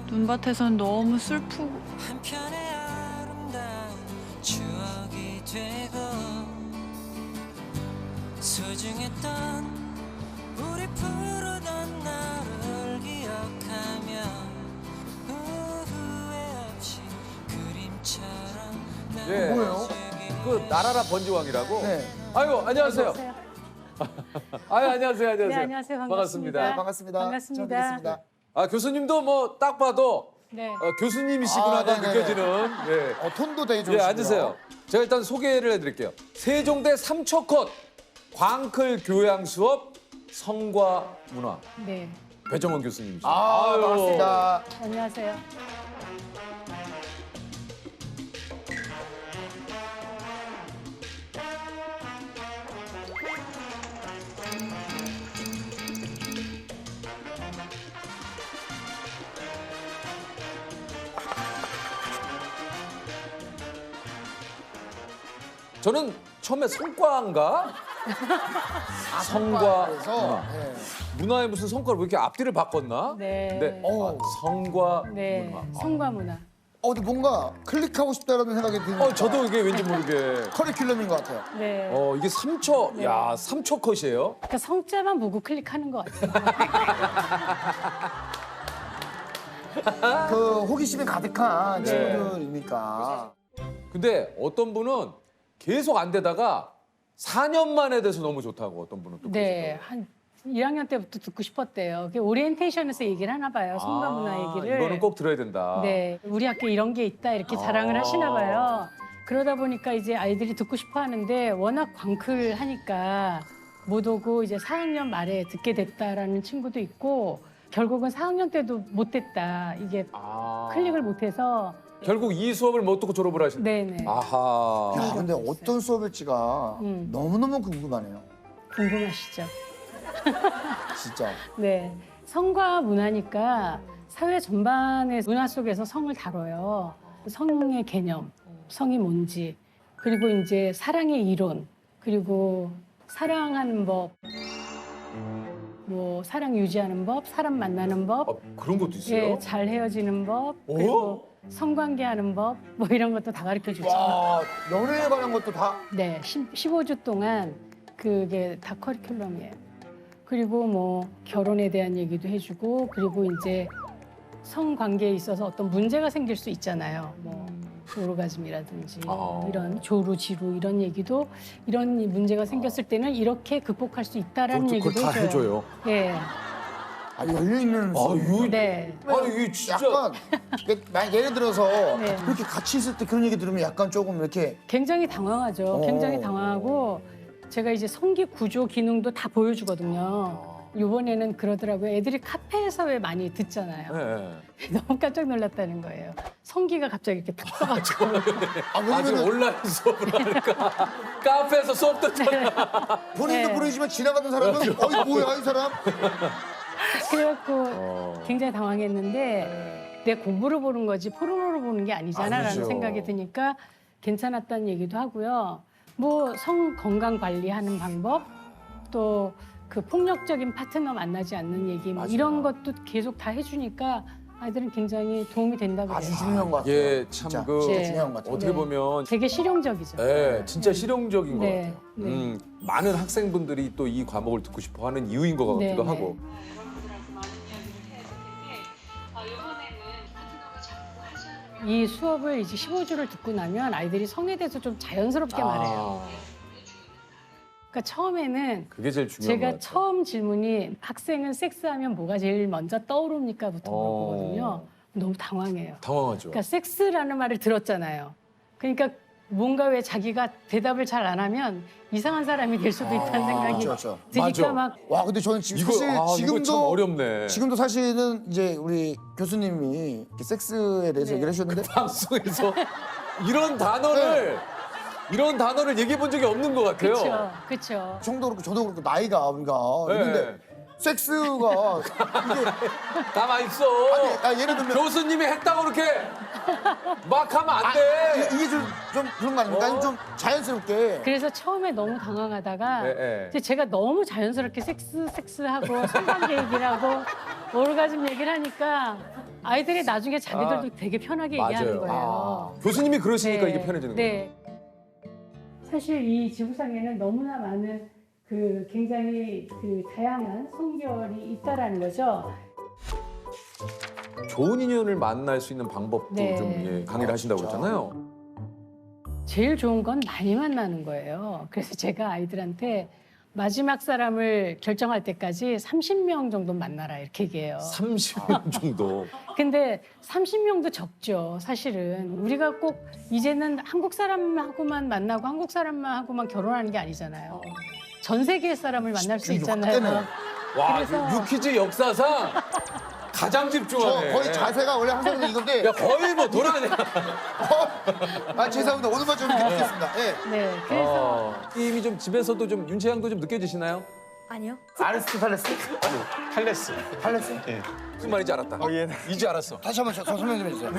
눈밭에선 너무 슬프고 한편의 아름다운 추억이 되고 소중했던 우리 부르던 나를 기억하며 후회 없이 그림처럼 예. 뭐예요? 그 나라라 번지왕이라고. 네. 아유 안녕하세요. 아유 안녕하세요. 네, 안녕하세요. 반갑습니다. 반갑습니다. 반갑습니다. 처음 뵙겠습니다. 아 교수님도 뭐 딱 봐도 네. 교수님이시구나가 네네. 느껴지는. 예. 톤도 되게 예, 좋으시고요. 앉으세요. 제가 일단 소개를 해드릴게요. 세종대 삼초컷 광클 교양 수업 성과 문화 네. 배정원 교수님이시죠. 아, 반갑습니다. 안녕하세요. 저는 처음에 성과인가? 성과 그래서 문화. 네. 문화에 무슨 성과를 왜 이렇게 앞뒤를 바꿨나? 네. 근데 어. 성과 네. 문화. 성과 문화. 근데 뭔가 클릭하고 싶다라는 생각이 드는 저도 이게 왠지 모르게. 커리큘럼인 것 같아요. 네. 이게 3초, 네. 야, 3초 컷이에요? 그러니까 성자만 보고 클릭하는 것 같아요. 그 호기심이 가득한 네. 친구들이니까. 근데 어떤 분은 계속 안 되다가 4년 만에 돼서 너무 좋다고 어떤 분은 또 네. 그러시더라고요. 한 1학년 때부터 듣고 싶었대요. 그게 오리엔테이션에서 얘기를 하나 봐요. 성과 문화 얘기를. 이거는 꼭 들어야 된다. 네. 우리 학교에 이런 게 있다 이렇게 자랑을 하시나 봐요. 그러다 보니까 이제 아이들이 듣고 싶어 하는데 워낙 광클하니까 못 오고 이제 4학년 말에 듣게 됐다라는 친구도 있고 결국은 4학년 때도 못 됐다. 이게 클릭을 못 해서 결국 이 수업을 못 듣고 졸업을 하신. 네네. 아하. 야, 근데 어떤 수업일지가 너무너무 궁금하네요. 궁금하시죠? 진짜. 네. 성과 문화니까 사회 전반의 문화 속에서 성을 다뤄요. 성의 개념, 성이 뭔지, 그리고 이제 사랑의 이론, 그리고 사랑하는 법, 뭐 사랑 유지하는 법, 사람 만나는 법, 그런 것도 있어요? 예, 잘 헤어지는 법, 그리고 성관계하는 법, 뭐 이런 것도 다 가르쳐 주죠. 와, 연애에 관한 것도 다. 네, 15주 동안 그게 다 커리큘럼이에요. 그리고 뭐 결혼에 대한 얘기도 해주고, 그리고 이제 성관계에 있어서 어떤 문제가 생길 수 있잖아요. 뭐 오르가즘이라든지 이런 조루, 지루 이런 얘기도 이런 문제가 생겼을 때는 이렇게 극복할 수 있다라는 그걸 얘기도 다 해줘요. 해줘요. 네, 열려있는 수업. 네. 이게 진짜. 약간, 만약 예를 들어서 네. 그렇게 같이 있을 때 그런 얘기 들으면 약간 조금 이렇게. 굉장히 당황하죠. 굉장히 당황하고 제가 이제 성기 구조 기능도 다 보여주거든요. 이번에는 그러더라고요. 애들이 카페에서 왜 많이 듣잖아요. 네. 너무 깜짝 놀랐다는 거예요. 성기가 갑자기 이렇게 탁 떠가지고. 지금 온라인 수업을 하니까 카페에서 수업 듣잖아. 본인도 네. 모르지만 지나가던 사람은 어이 뭐야 이 사람? 그래갖고 굉장히 당황했는데 내 공부를 보는 거지 포르노를 보는 게 아니잖아라는 아니죠. 생각이 드니까 괜찮았다는 얘기도 하고요. 뭐 성 건강 관리하는 방법, 또 그 폭력적인 파트너 만나지 않는 얘기, 뭐 이런 것도 계속 다 해주니까 아이들은 굉장히 도움이 된다고 아주 그래요. 중요한 것 같아요. 예, 진짜. 참 그 진짜 중요한 것 같아요. 어떻게 보면 되게 실용적이죠. 네, 진짜 실용적인 것 네, 같아요. 네. 많은 학생분들이 또 이 과목을 듣고 싶어하는 이유인 것 네, 같기도 네. 하고. 이 수업을 이제 15주를 듣고 나면 아이들이 성에 대해서 좀 자연스럽게 말해요. 그러니까 처음에는 그게 제일 중요한 것 제가 같아요. 처음 질문이 학생은 섹스하면 뭐가 제일 먼저 떠오릅니까?부터 물어보거든요. 너무 당황해요. 당황하죠. 그러니까 섹스라는 말을 들었잖아요. 그러니까 뭔가 왜 자기가 대답을 잘 안 하면 이상한 사람이 될 수도 있다는 생각이 그렇죠. 드니까 맞아. 막 와 근데 저는 지금 이거 사실 이거 참 지금도 어렵네. 지금도 사실은 이제 우리 교수님이 이렇게 섹스에 대해서 네. 얘기를 해주셨는데 방송에서 이런 단어를 얘기해 본 적이 없는 것 같아요. 그렇죠, 그렇죠. 형도 그렇고 저도 그렇고 나이가 그러니까 네. 있는데 섹스가 이게 가만 있어. 예를 들면 교수님이 했다고 그렇게 막 하면 안 돼. 이게 좀 그런 거 아닙니까? 좀 자연스럽게 그래서 처음에 너무 당황하다가 네, 네. 이제 제가 너무 자연스럽게 섹스하고 성관계 얘기를 하고 오르가즘 얘기를 하니까 아이들이 나중에 자기들도 되게 편하게 얘기하는 거예요. 교수님이 그러시니까 네, 이게 편해지는 거예요. 네. 사실 이 지구상에는 너무나 많은 그 굉장히 그 다양한 성별이 있다라는 거죠. 좋은 인연을 만날 수 있는 방법도 네. 좀 강의를 하신다고 진짜. 했잖아요. 제일 좋은 건 많이 만나는 거예요. 그래서 제가 아이들한테 마지막 사람을 결정할 때까지 30명 정도 만나라 이렇게 얘기해요. 30명 정도. 근데 30명도 적죠, 사실은. 우리가 꼭 이제는 한국 사람하고만 만나고 한국 사람하고만 결혼하는 게 아니잖아요. 전 세계 사람을 만날 수 있잖아요. 그때는 와, 그래서- 유퀴즈 역사상 가장 저 집중하네. 거의 자세가 원래 항상 이건데. 야, 거의 뭐 돌아다녀. 아 죄송합니다. 오늘만 좀 이렇게 듣겠습니다. 예. 네, 그래서 이미 좀 집에서도 좀 윤채양도 좀 느껴지시나요? 아니요. 아리스토텔레스? 탈레스. 팔레스? 무슨 말인지 알았다. 이제 알았어. 다시 한번 저 설명 좀 해주세요.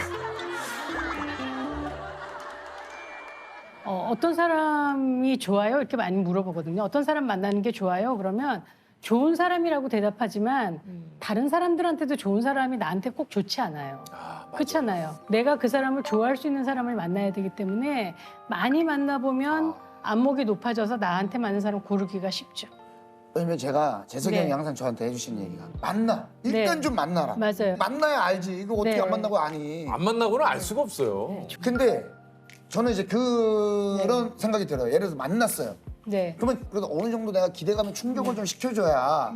어떤 사람이 좋아요? 이렇게 많이 물어보거든요. 어떤 사람 만나는 게 좋아요? 그러면 좋은 사람이라고 대답하지만 다른 사람들한테도 좋은 사람이 나한테 꼭 좋지 않아요. 그렇잖아요. 내가 그 사람을 좋아할 수 있는 사람을 만나야 되기 때문에 많이 만나보면 안목이 높아져서 나한테 맞는 사람 고르기가 쉽죠. 왜냐면 제가 재석이 형이 네. 항상 저한테 해주신 얘기가 만나. 일단 네. 좀 만나라. 맞아요. 만나야 알지. 이거 어떻게 네. 안 만나고 아니. 안 만나고는 알 수가 없어요. 근데 저는 이제 그런 생각이 들어요. 예를 들어서 만났어요. 네. 그러면 그래도 어느 정도 내가 기대감에 충족을 좀 시켜줘야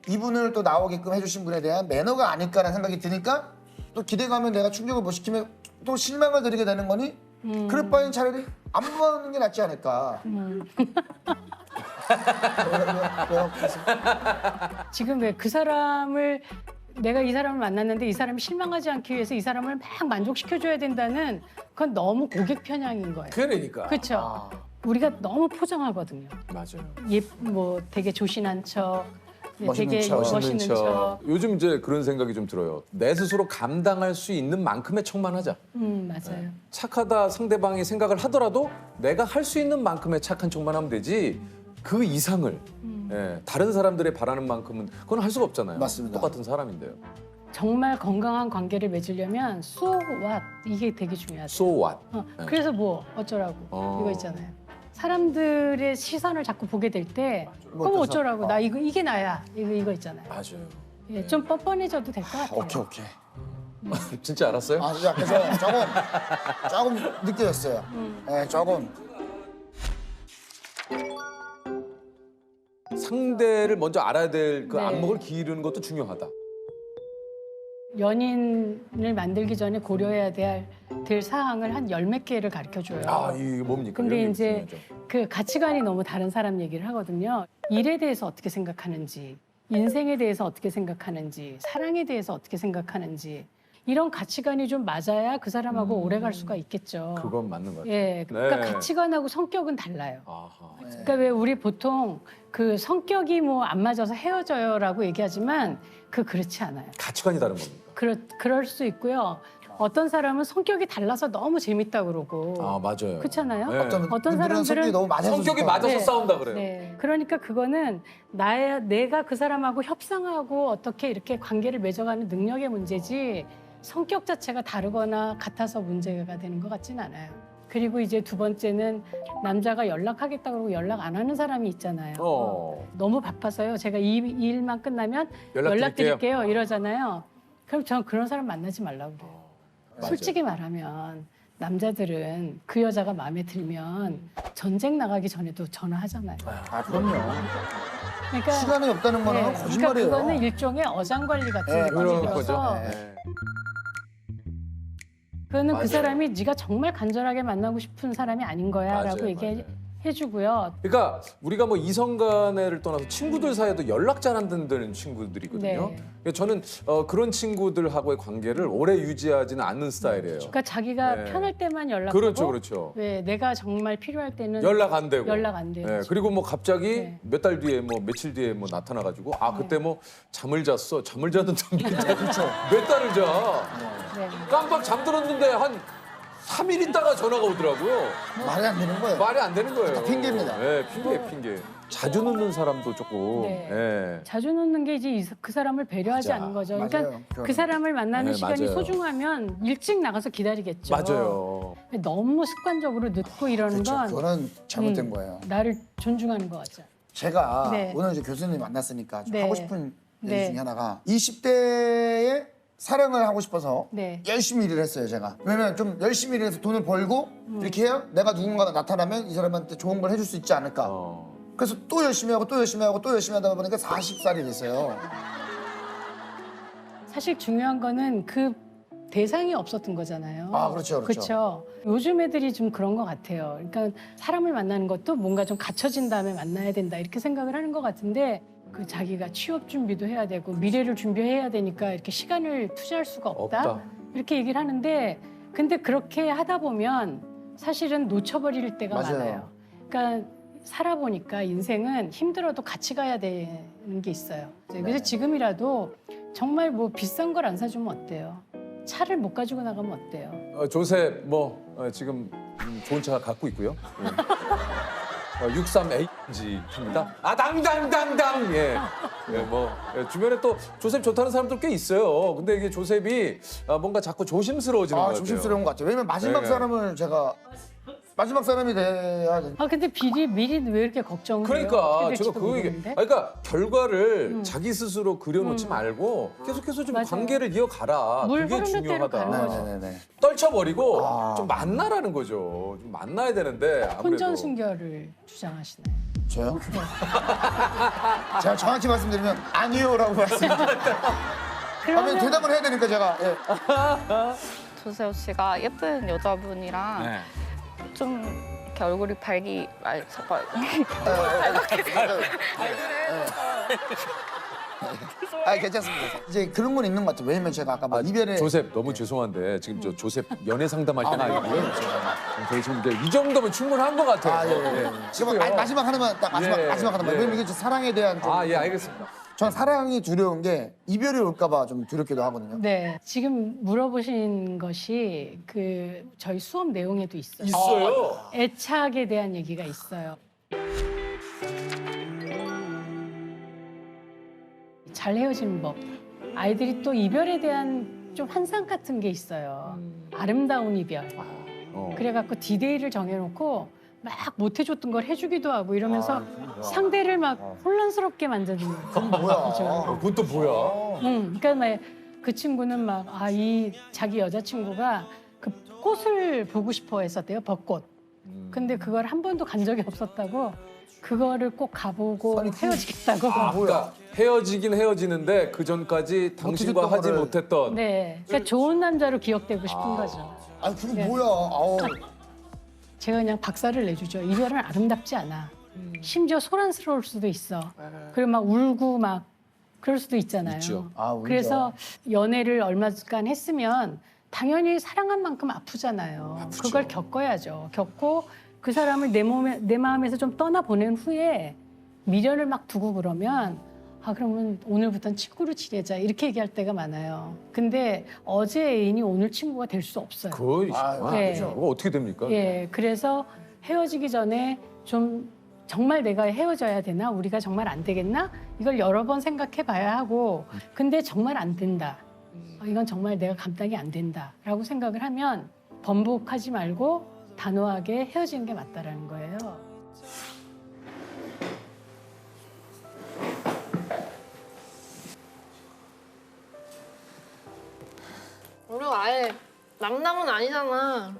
이분을 또 나오게끔 해주신 분에 대한 매너가 아닐까라는 생각이 드니까 또 기대감에 내가 충족을 못 시키면 또 실망을 드리게 되는 거니 그럴 바엔 차라리 안 보는 게 낫지 않을까. 왜요? 지금 왜 그 사람을 내가 이 사람을 만났는데 이 사람이 실망하지 않기 위해서 이 사람을 막 만족시켜줘야 된다는 그건 너무 고객 편향인 거예요. 그러니까. 그렇죠. 우리가 너무 포장하거든요. 맞아요. 뭐 되게 조신한 척, 멋있는 되게 척. 멋있는 척. 요즘 이제 그런 생각이 좀 들어요. 내 스스로 감당할 수 있는 만큼의 척만 하자. 맞아요. 착하다 상대방이 생각을 하더라도 내가 할 수 있는 만큼의 착한 척만 하면 되지 그 이상을 다른 사람들의 바라는 만큼은 그건 할 수가 없잖아요. 맞습니다. 똑같은 사람인데요. 정말 건강한 관계를 맺으려면 so what 이게 되게 중요하죠. So what? 그래서 뭐 어쩌라고 이거 있잖아요. 사람들의 시선을 자꾸 보게 될 때 그럼 어때서? 어쩌라고 나 이게 나야 이거 있잖아요. 맞아요. 예, 좀 뻔뻔해져도 될 것 같아요. 오케이. 진짜 알았어요? 아, 그래서 조금 느껴졌어요. 네, 조금. 상대를 먼저 알아야 될 그 네. 안목을 기르는 것도 중요하다. 연인을 만들기 전에 고려해야 될 사항을 한 열 몇 개를 가르쳐 줘요. 아, 이게 뭡니까? 근데 이런 게 이제 중요하죠. 그 가치관이 너무 다른 사람 얘기를 하거든요. 일에 대해서 어떻게 생각하는지, 인생에 대해서 어떻게 생각하는지, 사랑에 대해서 어떻게 생각하는지 이런 가치관이 좀 맞아야 그 사람하고 오래 갈 수가 있겠죠. 그건 맞는 것 같아요. 예, 그러니까 네. 가치관하고 성격은 달라요. 아하. 그러니까 왜 우리 보통 그 성격이 뭐 안 맞아서 헤어져요라고 얘기하지만 그렇지 않아요. 가치관이 다른 겁니다. 그럴 수 있고요. 어떤 사람은 성격이 달라서 너무 재밌다 그러고 아, 맞아요. 그렇잖아요. 네. 어떤 분들은 사람들은 성격이 너무 맞아서 성격이 좋다. 맞아서 네. 싸운다 그래요. 네. 그러니까 그거는 내가 그 사람하고 협상하고 어떻게 이렇게 관계를 맺어가는 능력의 문제지 성격 자체가 다르거나 같아서 문제가 되는 것 같진 않아요. 그리고 이제 두 번째는 남자가 연락하겠다 그러고 연락 안 하는 사람이 있잖아요. 너무 바빠서요. 제가 이 일만 끝나면 연락드릴게요 이러잖아요. 그럼 저는 그런 사람 만나지 말라고 그래요. 맞아요. 솔직히 말하면 남자들은 그 여자가 마음에 들면 전쟁 나가기 전에도 전화하잖아요. 아, 그럼요. 그러니까 시간이 없다는 거는 그러니까 거짓말이에요. 그거는 일종의 어장관리 같은 네, 느낌이 그런 들어서 거죠. 네. 그거는 맞아요. 그 사람이 네가 정말 간절하게 만나고 싶은 사람이 아닌 거야라고 맞아요, 얘기해주고요. 그러니까 우리가 뭐 이성 간에를 떠나서 친구들 사이에도 연락 잘 안 된다는 친구들이거든요. 네. 그러니까 저는 그런 친구들하고의 관계를 오래 유지하지는 않는 스타일이에요. 그러니까 자기가 네. 편할 때만 연락하고 그렇죠. 왜 내가 정말 필요할 때는 연락 안 되고. 연락 안 돼요. 네, 그리고 뭐 갑자기 네. 몇 달 뒤에 뭐 며칠 뒤에 뭐 나타나가지고 그때 뭐 잠을 잤어. 잠을 자는 몇 달을 자. 네. 깜빡 잠들었는데 한 3일 있다가 전화가 오더라고요. 말이 안 되는 거예요. 말이 안 되는 거예요. 핑계입니다. 네, 핑계. 자주 늦는 사람도 조금. 네. 예. 자주 놓는 게 이제 그 사람을 배려하지 맞아. 않는 거죠. 맞아요. 그러니까 그 그러네. 사람을 만나는 네, 시간이 맞아요. 소중하면 일찍 나가서 기다리겠죠. 맞아요. 너무 습관적으로 늦고 이러는 그렇죠. 건 그거는 잘못된 거예요. 나를 존중하는 거 같죠. 제가 네. 오늘 이제 교수님 만났으니까 좀 네. 하고 싶은 얘기 네. 중에 하나가 20대에 사랑을 하고 싶어서 네. 열심히 일을 했어요, 제가. 왜냐면 좀 열심히 일해서 돈을 벌고 이렇게 해야 내가 누군가 나타나면 이 사람한테 좋은 걸 해줄 수 있지 않을까. 어. 그래서 또 열심히 하고 또 열심히 하고 또 열심히 하다 보니까 40살이 됐어요. 사실 중요한 거는 그 대상이 없었던 거잖아요. 아, 그렇죠, 그렇죠. 그렇죠. 요즘 애들이 좀 그런 것 같아요. 그러니까 사람을 만나는 것도 뭔가 좀 갖춰진 다음에 만나야 된다 이렇게 생각을 하는 것 같은데 그 자기가 취업 준비도 해야 되고 미래를 준비해야 되니까 이렇게 시간을 투자할 수가 없다. 이렇게 얘기를 하는데 근데 그렇게 하다 보면 사실은 놓쳐버릴 때가 맞아요. 많아요. 그러니까 살아보니까 인생은 힘들어도 같이 가야 되는 게 있어요. 그래서 네. 지금이라도 정말 뭐 비싼 걸 안 사주면 어때요? 차를 못 가지고 나가면 어때요? 조셉 지금 좋은 차 갖고 있고요. 63A인지 탑니다. 아 당당당당 예. 주변에 또 조셉 좋다는 사람들 꽤 있어요. 근데 이게 조셉이 뭔가 자꾸 조심스러워지는 것 같아요. 조심스러운 것 같아요. 왜냐면 마지막 네. 사람을 제가 마지막 사람이 돼야 돼. 아 근데 미리 왜 이렇게 걱정을 해요? 그러니까 어떻게 제가 될지도 그 얘기. 모르는데. 그러니까 결과를 자기 스스로 그려놓지 말고 계속해서 좀 맞아요. 관계를 이어가라. 물 그게 흐르는 대로 가는 중요하다. 거죠. 네네네. 떨쳐버리고 아. 좀 만나라는 거죠. 좀 만나야 되는데 아무래도. 혼전순결을 주장하시나요? 저요? 제가 정확히 말씀드리면 아니요라고 말씀드려요. 그러면 대답을 해야 되니까 제가. 예. 조세호 씨가 예쁜 여자분이랑 네. 좀 이렇게 얼굴이 잠깐. 괜찮습니다. 이제 그런 건 있는 것 같아요. 왜냐면 제가 아까 뭐 이별에 조셉 너무 죄송한데 지금 저 조셉 연애 상담할 때는 아니고요. 저희 지금 이제 이 정도면 충분한 것 같아요. 예. 지금 마지막 하나만 딱 마지막 예. 마지막 하나만. 예. 왜냐면 이게 사랑에 대한 좀. 예, 알겠습니다. 전 사랑이 두려운 게 이별이 올까봐 좀 두렵기도 하거든요. 네 지금 물어보신 것이 그 저희 수업 내용에도 있어요. 있어요. 애착에 대한 얘기가 있어요. 잘 헤어지는 법. 아이들이 또 이별에 대한 좀 환상 같은 게 있어요. 아름다운 이별. 그래갖고 디데이를 정해놓고 막 못해줬던 걸 해주기도 하고 이러면서 상대를 막 혼란스럽게 만드는 그런 거죠. 그건 또 뭐야? 그러니까 막 그 친구는 막 이 자기 여자친구가 그 꽃을 보고 싶어 했었대요. 벚꽃. 근데 그걸 한 번도 간 적이 없었다고 그거를 꼭 가보고 헤어지겠다고. 그러니까 헤어지긴 헤어지는데 그 전까지 당신과 못해줬던 하지 거를. 못했던. 네, 그러니까 좋은 남자로 기억되고 싶은 거죠. 아 그게 네. 뭐야? 아우. 제가 그냥 박살을 내주죠. 이별은 아름답지 않아. 심지어 소란스러울 수도 있어. 그리고 막 울고 막 그럴 수도 있잖아요. 있죠. 아, 울죠. 그래서 연애를 얼마간 했으면 당연히 사랑한 만큼 아프잖아요. 그걸 겪어야죠. 겪고 그 사람을 내 마음에서 좀 떠나보낸 후에 미련을 막 두고 그러면 그러면 오늘부터는 친구로 지내자 이렇게 얘기할 때가 많아요. 근데 어제 애인이 오늘 친구가 될 수 없어요. 거의 네. 그거 어떻게 됩니까? 예, 그래서 헤어지기 전에 좀 정말 내가 헤어져야 되나? 우리가 정말 안 되겠나? 이걸 여러 번 생각해 봐야 하고 근데 정말 안 된다. 이건 정말 내가 감당이 안 된다라고 생각을 하면 번복하지 말고 단호하게 헤어지는 게 맞다라는 거예요. 우리가 아예 남남은 아니잖아.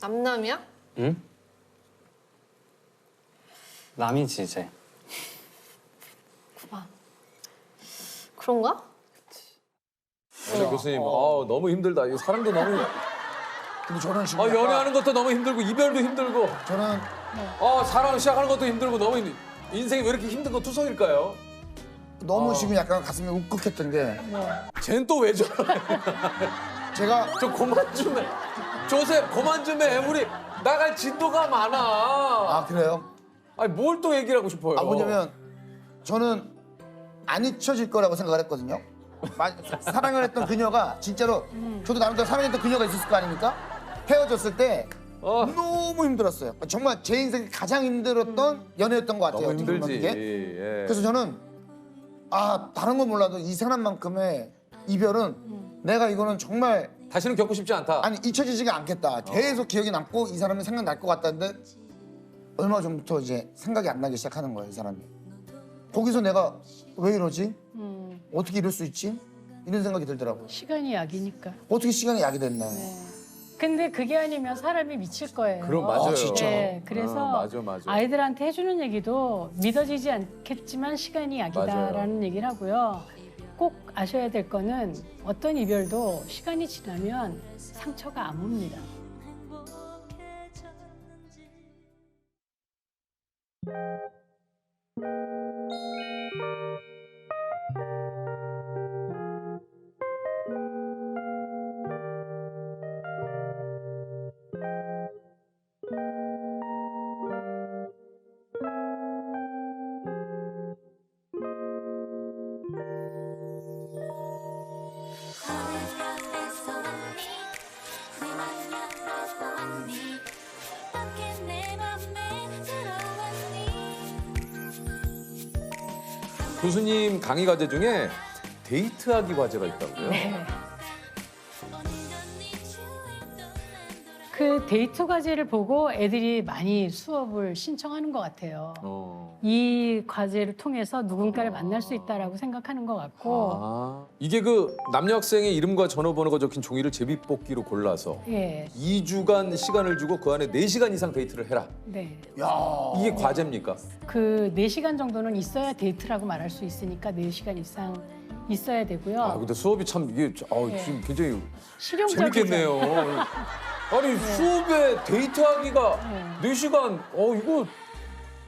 남남이야? 응? 남이지 이제. 그런가? 네, 교수님, 너무 힘들다. 이 사랑도 너무. 근데 저는 지금 약간- 연애하는 것도 너무 힘들고 이별도 힘들고. 저는 사랑 시작하는 것도 힘들고 너무 인생이 왜 이렇게 힘든 거 투성일까요? 너무 지금 약간 가슴이 울컥했던 게 쟨 또 왜 저래? 제가 좀 그만 좀 해. 조셉 그만 좀 해. 우리 나갈 진도가 많아. 그래요? 아니 뭘 또 얘기를 하고 싶어요? 뭐냐면 저는 안 잊혀질 거라고 생각을 했거든요. 사랑을 했던 그녀가 진짜로 저도 나름대로 사랑했던 그녀가 있었을 거 아닙니까? 헤어졌을 때 어. 너무 힘들었어요. 정말 제 인생에 가장 힘들었던 연애였던 것 같아요. 너무 힘들지. 이게. 예. 그래서 저는 다른 건 몰라도 이 사람만큼의 이별은 내가 이거는 정말 다시는 겪고 싶지 않다. 아니 잊혀지지가 않겠다. 계속 기억이 남고 이 사람이 생각날 것 같다는데 얼마 전부터 이제 생각이 안 나기 시작하는 거예요, 이 사람이. 거기서 내가 왜 이러지? 어떻게 이럴 수 있지? 이런 생각이 들더라고요. 시간이 약이니까. 어떻게 시간이 약이 됐나. 근데 그게 아니면 사람이 미칠 거예요. 그럼 맞아요. 진짜? 네, 그래서 맞아. 아이들한테 해주는 얘기도 믿어지지 않겠지만 시간이 약이다라는 얘기를 하고요. 꼭 아셔야 될 거는 어떤 이별도 시간이 지나면 상처가 안 옵니다. 교수님 강의 과제 중에 데이트하기 과제가 있다고요? 네. 그 데이트 과제를 보고 애들이 많이 수업을 신청하는 것 같아요. 이 과제를 통해서 누군가를 만날 수 있다라고 생각하는 것 같고, 이게 그 남녀 학생의 이름과 전화번호가 적힌 종이를 제비뽑기로 골라서 예, 2주간 시간을 주고 그 안에 4시간 이상 데이트를 해라. 네. 이게 과제입니까? 그 4시간 정도는 있어야 데이트라고 말할 수 있으니까 4시간 이상 있어야 되고요. 근데 수업이 참 이게 지금 굉장히 실용적이죠. 재밌겠네요. 아니 수업에 데이트하기가 4시간 이거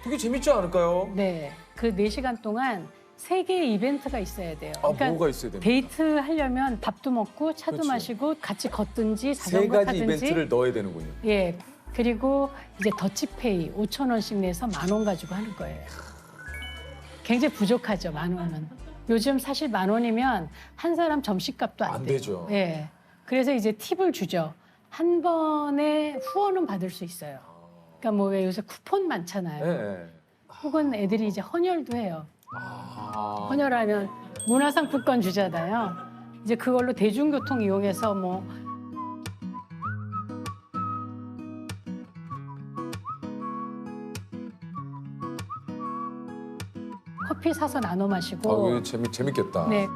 되게 재밌지 않을까요? 네, 그 4시간 동안 3개의 이벤트가 있어야 돼요. 뭐가 있어야 됩니까? 데이트 하려면 밥도 먹고 차도 그렇죠. 마시고 같이 걷든지 3 자전거 가지 타든지. 이벤트를 넣어야 되는군요. 예, 그리고 이제 더치페이 5,000원씩 내서 10,000원 가지고 하는 거예요. 굉장히 부족하죠, 10,000원은. 요즘 사실 10,000원이면 한 사람 점심값도 안 안 돼요. 되죠. 예, 그래서 이제 팁을 주죠. 한 번에 후원은 받을 수 있어요. 그러니까 뭐 왜 요새 쿠폰 많잖아요. 네. 혹은 애들이 이제 헌혈도 해요. 헌혈하면 문화상품권 주잖아요. 이제 그걸로 대중교통 이용해서 뭐 커피 사서 나눠 마시고. 이거 재밌겠다. 네.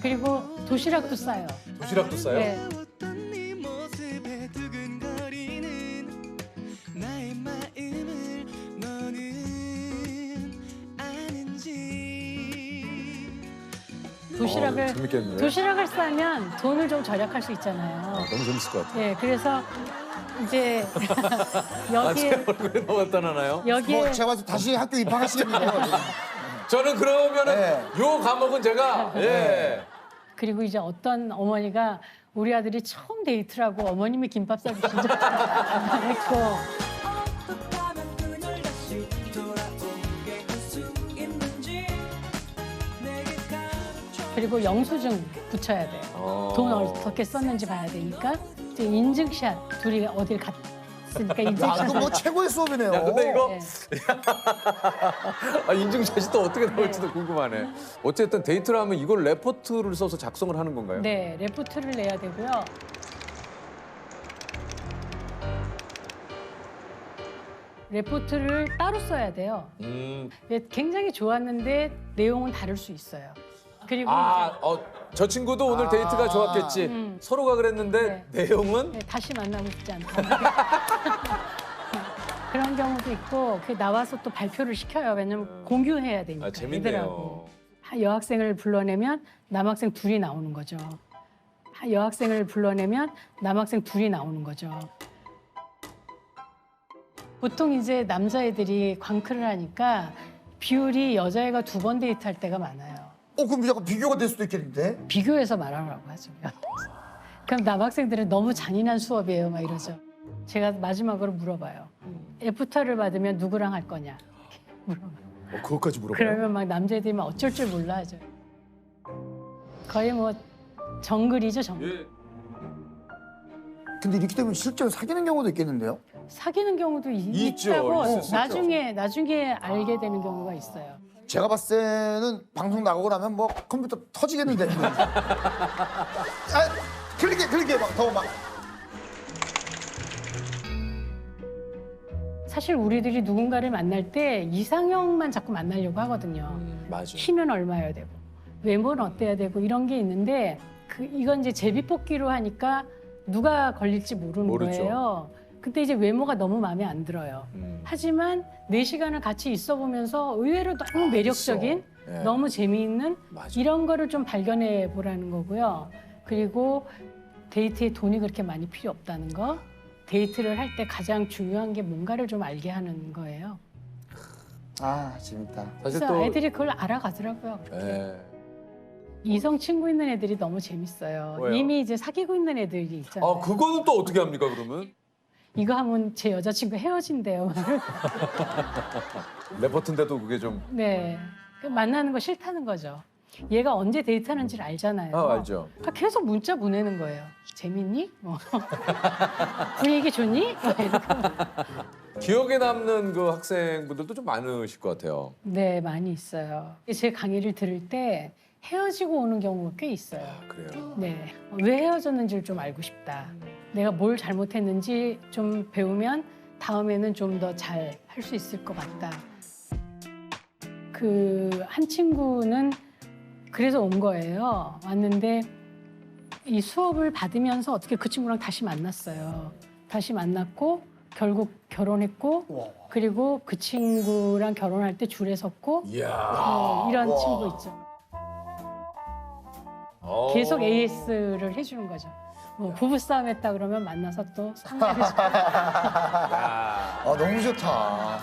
그리고 도시락도 싸요. 도시락도 싸요? 네. 재밌겠네요. 도시락을 싸면 돈을 좀 절약할 수 있잖아요. 너무 재밌을 것 같아요. 네, 그래서 이제 제 여기에 얼굴에 너무 나타나나요? 여기에 제가 봐서 다시 학교 입학하시겠네요. 저는 그러면은 네. 요 과목은 제가 그리고 이제 어떤 어머니가 우리 아들이 처음 데이트를 하고 어머님이 김밥 싸주신 적 했고 어떡하면 그녀를 다시 돌아오게 할 수 있는지 내게 가르쳐 그리고 영수증 붙여야 돼요. 돈 어떻게 썼는지 봐야 되니까 이제 인증샷 둘이 어딜 갔으니까 인증샷. 이거 뭐 최고의 수업이네요. 근데 이거 네. 인증샷이 또 어떻게 나올지도 궁금하네. 어쨌든 데이트를 하면 이걸 레포트를 써서 작성을 하는 건가요? 네, 레포트를 내야 되고요. 레포트를 따로 써야 돼요. 굉장히 좋았는데 내용은 다를 수 있어요. 그리고 저 친구도 오늘 데이트가 좋았겠지. 서로가 그랬는데 내용은 네, 다시 만나고 싶지 않다. 그런 경우도 있고 나와서 또 발표를 시켜요. 왜냐면 공유해야 되니까. 재밌네요. 애들하고. 여학생을 불러내면 남학생 둘이 나오는 거죠. 여학생을 불러내면 남학생 둘이 나오는 거죠. 보통 이제 남자애들이 광클을 하니까 비율이 여자애가 2번 데이트할 때가 많아요. 그럼 약간 비교가 될 수도 있겠는데? 비교해서 말하라고 하죠. 그럼 남학생들은 너무 잔인한 수업이에요, 막 이러죠. 제가 마지막으로 물어봐요. 애프터를 받으면 누구랑 할 거냐? 물어봐요. 그것까지 물어봐요. 그러면 막 남자애들이 막 어쩔 줄 몰라 하죠. 거의 뭐 정글이죠, 정글. 예. 근데 이렇게 되면 실제로 사귀는 경우도 있겠는데요? 사귀는 경우도 있죠. 있다고 있을 수 있죠. 나중에 알게 되는 경우가 있어요. 제가 봤을 때는 방송 나가고 나면 뭐 컴퓨터 터지겠는데. 클릭해 막 더 막. 사실 우리들이 누군가를 만날 때 이상형만 자꾸 만나려고 하거든요. 맞아. 키는 얼마여야 되고 외모는 어때야 되고 이런 게 있는데 이건 이제 제비뽑기로 하니까 누가 걸릴지 모르는 모르죠. 거예요. 근데 이제 외모가 너무 마음에 안 들어요. 하지만 4시간을 같이 있어 보면서 의외로 너무 매력적인 예. 너무 재미있는 맞아. 이런 거를 좀 발견해 보라는 거고요. 그리고 데이트에 돈이 그렇게 많이 필요 없다는 거. 데이트를 할 때 가장 중요한 게 뭔가를 좀 알게 하는 거예요. 아 재밌다. 사실 그래서 또 아이들이 그걸 알아가더라고요. 그렇게. 예. 이성 친구 있는 애들이 너무 재밌어요. 왜요? 이미 이제 사귀고 있는 애들이 있잖아요. 아 그거는 또 어떻게 합니까 그러면? 이거 하면 제 여자친구 헤어진대요. 레퍼트인데도 그게 좀 네. 만나는 거 싫다는 거죠. 얘가 언제 데이트하는지를 알잖아요. 알죠. 계속 문자 보내는 거예요. 재밌니? 뭐. 분위기 좋니? 뭐 이러고. 기억에 남는 그 학생분들도 좀 많으실 것 같아요. 네, 많이 있어요. 제 강의를 들을 때 헤어지고 오는 경우가 꽤 있어요. 그래요. 네. 왜 헤어졌는지를 좀 알고 싶다. 내가 뭘 잘못했는지 좀 배우면 다음에는 좀 더 잘 할 수 있을 것 같다. 그 한 친구는 그래서 온 거예요. 왔는데 이 수업을 받으면서 어떻게 그 친구랑 다시 만났어요. 다시 만났고 결국 결혼했고 그리고 그 친구랑 결혼할 때 줄에 섰고 이야. 이런 우와. 친구 있죠. 어. 계속 AS를 해주는 거죠. 뭐 부부싸움 했다 그러면 만나서 또 상담해주고. 야. 아 너무 좋다.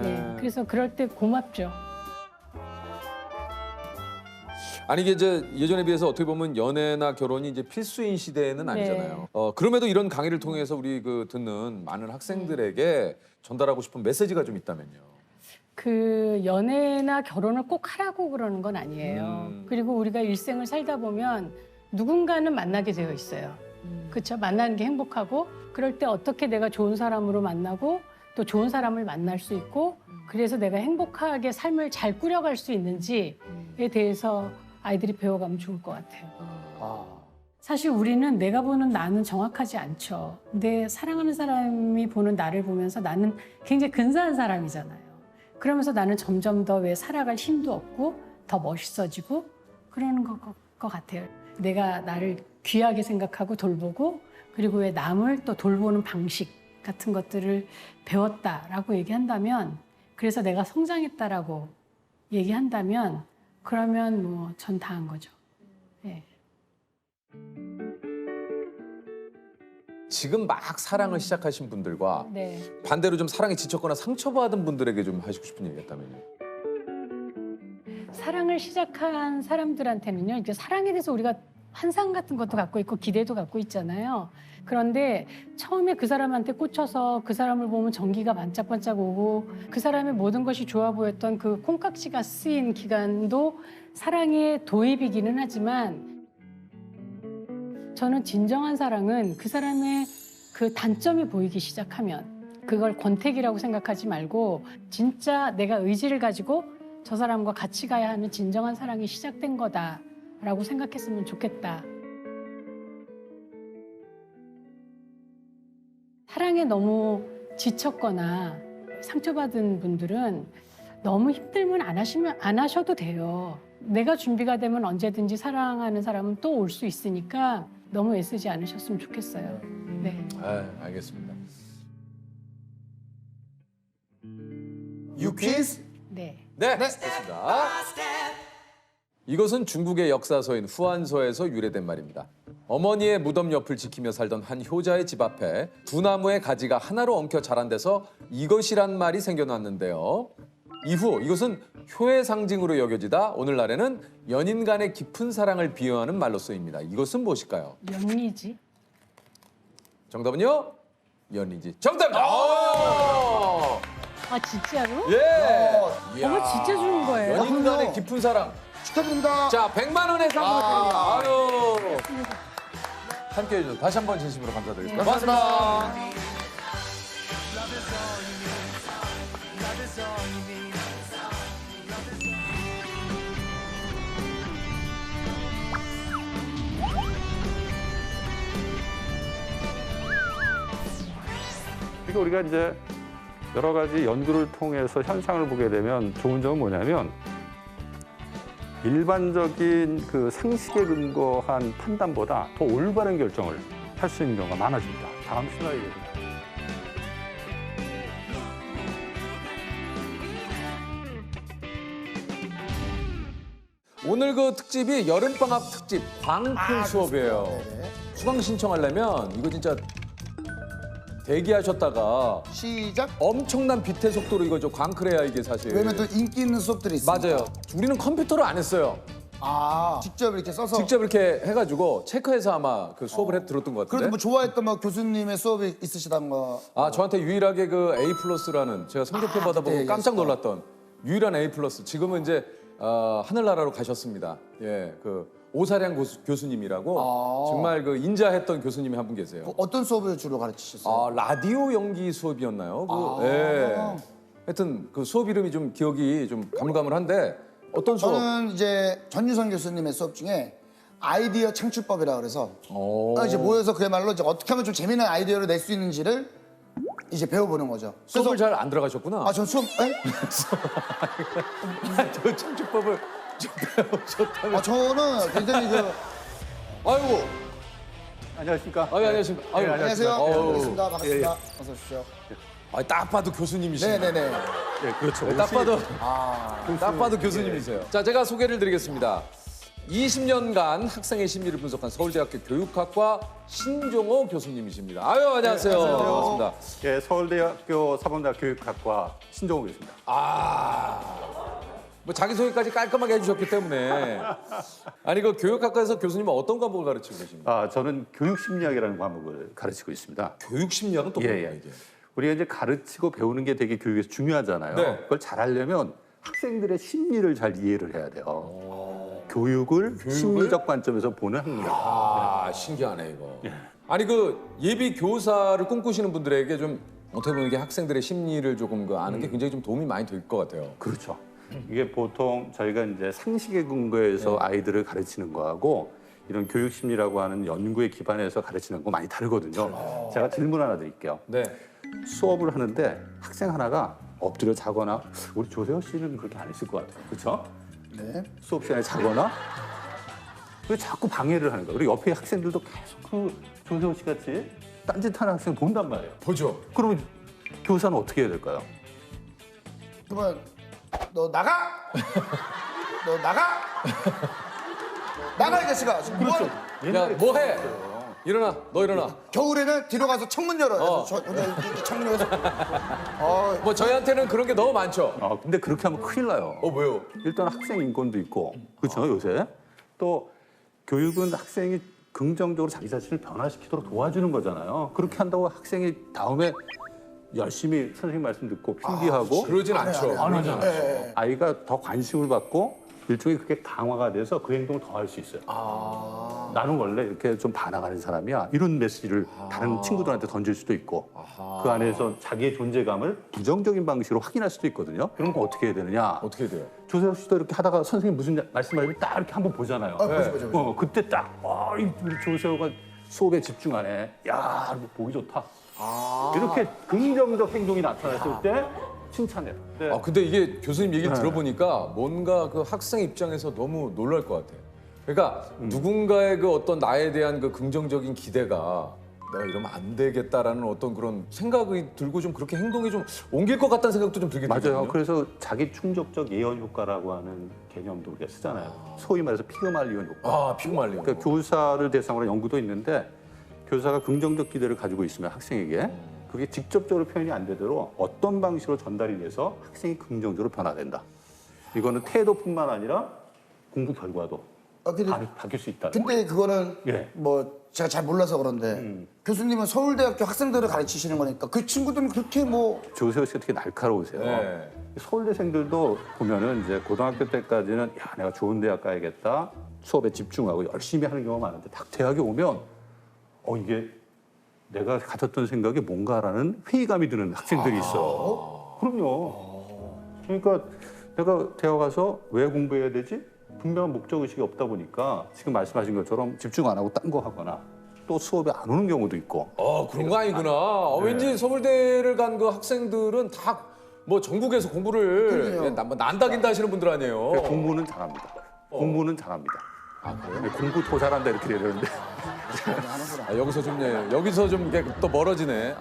네, 그래서 그럴 때 고맙죠. 아니 이게 이제 예전에 비해서 어떻게 보면 연애나 결혼이 이제 필수인 시대는 아니잖아요. 네. 그럼에도 이런 강의를 통해서 우리 그 듣는 많은 학생들에게 전달하고 싶은 메시지가 좀 있다면요. 그 연애나 결혼을 꼭 하라고 그러는 건 아니에요. 그리고 우리가 일생을 살다 보면 누군가는 만나게 되어 있어요. 그렇죠? 만나는 게 행복하고 그럴 때 어떻게 내가 좋은 사람으로 만나고 또 좋은 사람을 만날 수 있고 그래서 내가 행복하게 삶을 잘 꾸려갈 수 있는지에 대해서 아이들이 배워가면 좋을 것 같아요. 사실 우리는 내가 보는 나는 정확하지 않죠. 근데 사랑하는 사람이 보는 나를 보면서 나는 굉장히 근사한 사람이잖아요. 그러면서 나는 점점 더 왜 살아갈 힘도 없고 더 멋있어지고 그러는 것 같아요. 내가 나를 귀하게 생각하고 돌보고 그리고 왜 남을 또 돌보는 방식 같은 것들을 배웠다라고 얘기한다면 그래서 내가 성장했다라고 얘기한다면 그러면 뭐 전 다 한 거죠. 네. 지금 막 사랑을 시작하신 분들과 네. 반대로 좀 사랑에 지쳤거나 상처받은 분들에게 좀 하시고 싶은 얘기가 있다면요. 사랑을 시작한 사람들한테는요, 이제 사랑에 대해서 우리가 환상 같은 것도 갖고 있고 기대도 갖고 있잖아요. 그런데 처음에 그 사람한테 꽂혀서 그 사람을 보면 전기가 반짝반짝 오고 그 사람의 모든 것이 좋아 보였던 그 콩깍지가 쓰인 기간도 사랑의 도입이기는 하지만 저는 진정한 사랑은 그 사람의 그 단점이 보이기 시작하면 그걸 권태기라고 생각하지 말고 진짜 내가 의지를 가지고 저 사람과 같이 가야 하는 진정한 사랑이 시작된 거다라고 생각했으면 좋겠다. 사랑에 너무 지쳤거나 상처받은 분들은 너무 힘들면 안 하셔도 돼요. 내가 준비가 되면 언제든지 사랑하는 사람은 또 올 수 있으니까 너무 애쓰지 않으셨으면 좋겠어요. 네. 알겠습니다. 유퀴즈? 네. 네, 됐습니다. 이것은 중국의 역사서인 후안서에서 유래된 말입니다. 어머니의 무덤 옆을 지키며 살던 한 효자의 집 앞에 두 나무의 가지가 하나로 엉켜 자란 데서 이것이란 말이 생겨났는데요. 이후 이것은 효의 상징으로 여겨지다 오늘날에는 연인 간의 깊은 사랑을 비유하는 말로 쓰입니다. 이것은 무엇일까요? 연리지. 정답은요? 연이지. 정답입니다. 아 진짜로? 예. 어머 진짜 주는 거예요? 연인 간의 깊은 사랑. 축하드립니다. 자, 100만 원의 상품을 드립니다. 아유. 함께 해주셔서 다시 한번 진심으로 감사드리겠습니다. 고맙습니다. 그러니까 우리가 이제 여러 가지 연구를 통해서 현상을 보게 되면 좋은 점은 뭐냐면 일반적인 그 상식에 근거한 판단보다 더 올바른 결정을 할 수 있는 경우가 많아집니다. 다음 슬라이드입니다. 오늘 그 특집이 여름방학 특집 광풍 수업이에요. 네네. 수강 신청하려면 이거 진짜 대기하셨다가 시작. 엄청난 빛의 속도로 이거 좀 광클해야 이게 사실. 왜냐면 또 인기 있는 수업들이 있으니까. 맞아요. 우리는 컴퓨터로 안 했어요. 아, 직접 이렇게 써서. 직접 이렇게 해가지고 체크해서 아마 그 수업을 들었던 것 같은데. 그래도 뭐 좋아했던 뭐 교수님의 수업이 있으시던가. 아, 저한테 유일하게 그 A 플러스라는 제가 성적표 받아보고 그때 깜짝 얘기했어. 놀랐던 유일한 A 플러스. 지금은 이제 하늘나라로 가셨습니다. 예, 그 오사량 교수님이라고 정말 그 인자했던 교수님이 한 분 계세요. 그 어떤 수업을 주로 가르치셨어요? 라디오 연기 수업이었나요? 예. 하여튼 그 수업 이름이 좀 기억이 좀 가물가물한데 어떤 수업? 저는 이제 전유선 교수님의 수업 중에 아이디어 창출법이라 그래서 이제 모여서 그야말로 이제 어떻게 하면 좀 재미있는 아이디어를 낼 수 있는지를 이제 배워보는 거죠. 수업을 잘 안 들어가셨구나. 아, 전 수업, 에? 저 창조법을 좀 배우셨다면. 아, 저는 굉장히 그. 아이고. 안녕하십니까? 안녕하십니까. 아유, 안녕하세요. 어우. 반갑습니다. 반갑습니다. 어서 오십시오. 딱 봐도 교수님이시네. 네네네. 예, 그렇죠. 딱 봐도 아, 딱 봐도 교수님이세요. 자, 제가 소개를 드리겠습니다. 20년간 학생의 심리를 분석한 서울대학교 교육학과 신종호 교수님이십니다. 아유, 안녕하세요. 반갑습니다. 예, 서울대학교 사범대학 교육학과 신종호 교수입니다. 뭐 자기소개까지 깔끔하게 해주셨기 때문에. 아니, 그 교육학과에서 교수님은 어떤 과목을 가르치고 계십니까? 저는 교육심리학이라는 과목을 가르치고 있습니다. 교육심리학은 또 뭐예요, 이게? 우리가 이제 가르치고 배우는 게 되게 교육에서 중요하잖아요. 네. 그걸 잘하려면 학생들의 심리를 잘 이해를 해야 돼요. 교육을 심리적 관점에서 보는 학력. 신기하네, 이거. 아니, 그 예비 교사를 꿈꾸시는 분들에게 좀 어떻게 보면 이게 학생들의 심리를 조금 그 아는 게 굉장히 좀 도움이 많이 될 것 같아요. 그렇죠. 이게 보통 저희가 이제 상식에 근거해서 아이들을 가르치는 거하고 이런 교육 심리라고 하는 연구에 기반해서 가르치는 거 많이 다르거든요. 제가 질문 하나 드릴게요. 네. 수업을 하는데 학생 하나가 엎드려 자거나 우리 조세호 씨는 그렇게 안 했을 것 같아요. 그렇죠? 네. 수업 시간에 자거나 왜 자꾸 방해를 하는 거예요. 우리 옆에 학생들도 계속 그 조세호 씨 같이 딴짓하는 학생 본단 말이에요. 보죠. 그러면 교사는 어떻게 해야 될까요? 그러면 너 나가? 너 나가? 나가 이 자식아. 지금 뭐 하는- 야, 뭐 해? 일어나. 너 일어나. 겨울에는 뒤로 가서 창문 열어. 저 혼자 이렇게 창문 열어서. 뭐 저희한테는 그런 게 너무 많죠. 근데 그렇게 하면 큰일 나요. 뭐요? 일단 학생 인권도 있고 그렇죠 요새 또 교육은 학생이 긍정적으로 자기 자신을 변화시키도록 도와주는 거잖아요. 그렇게 한다고 학생이 다음에 열심히 선생님 말씀 듣고 필기하고 그러진 않죠. 안 하잖아요. 아이가 더 관심을 받고 일종의 그게 강화가 돼서 그 행동을 더 할 수 있어요. 나는 원래 이렇게 좀 반항하는 사람이야. 이런 메시지를 다른 친구들한테 던질 수도 있고 그 안에서 자기의 존재감을 부정적인 방식으로 확인할 수도 있거든요. 그럼 어떻게 해야 되느냐? 어떻게 해야 돼요? 조세호 씨도 이렇게 하다가 선생님 무슨 말씀하시면 딱 이렇게 한번 보잖아요. 보죠. 그때 딱 우리 조세호가 수업에 집중하네. 야, 이거 보기 좋다. 이렇게 긍정적 행동이 나타났을 때 칭찬해요. 네. 근데 이게 교수님 얘기를 들어보니까 뭔가 그 학생 입장에서 너무 놀랄 것 같아요. 그러니까 누군가의 그 어떤 나에 대한 그 긍정적인 기대가 내가 이러면 안 되겠다라는 어떤 그런 생각이 들고 좀 그렇게 행동이 좀 옮길 것 같다는 생각도 좀 들게 되거든요. 맞아요. 그래서 자기 충족적 예언 효과라고 하는 개념도 우리가 쓰잖아요. 소위 말해서 피그말리온 효과. 피그말리온. 그러니까 교사를 대상으로 연구도 있는데 교사가 긍정적 기대를 가지고 있으면 학생에게 그게 직접적으로 표현이 안 되도록 어떤 방식으로 전달이 돼서 학생이 긍정적으로 변화된다. 이거는 태도뿐만 아니라 공부 결과도 근데, 바뀔 수 있다. 근데 그거는 예. 뭐 제가 잘 몰라서 그런데 교수님은 서울대학교 학생들을 가르치시는 거니까 그 친구들은 그렇게 뭐 조세호 씨가 되게 날카로우세요. 네. 서울대생들도 보면은 이제 고등학교 때까지는 야 내가 좋은 대학 가야겠다 수업에 집중하고 열심히 하는 경우가 많은데 딱 대학에 오면 이게 내가 가졌던 생각이 뭔가라는 회의감이 드는 학생들이 있어요. 그럼요. 그러니까 내가 대학 가서 왜 공부해야 되지? 분명한 목적 의식이 없다 보니까 지금 말씀하신 것처럼 집중 안 하고 딴 거 하거나 또 수업에 안 오는 경우도 있고. 그런 거 아니구나. 왠지 서울대를 간 그 학생들은 다 뭐 전국에서 공부를 그러네요. 난다긴다 하시는 분들 아니에요. 그러니까 공부는 잘합니다. 공부는 잘합니다. 네, 공부 더 잘한다 이렇게 돼야 되는데. 여기서 좀 여기서 좀 이게 또 멀어지네.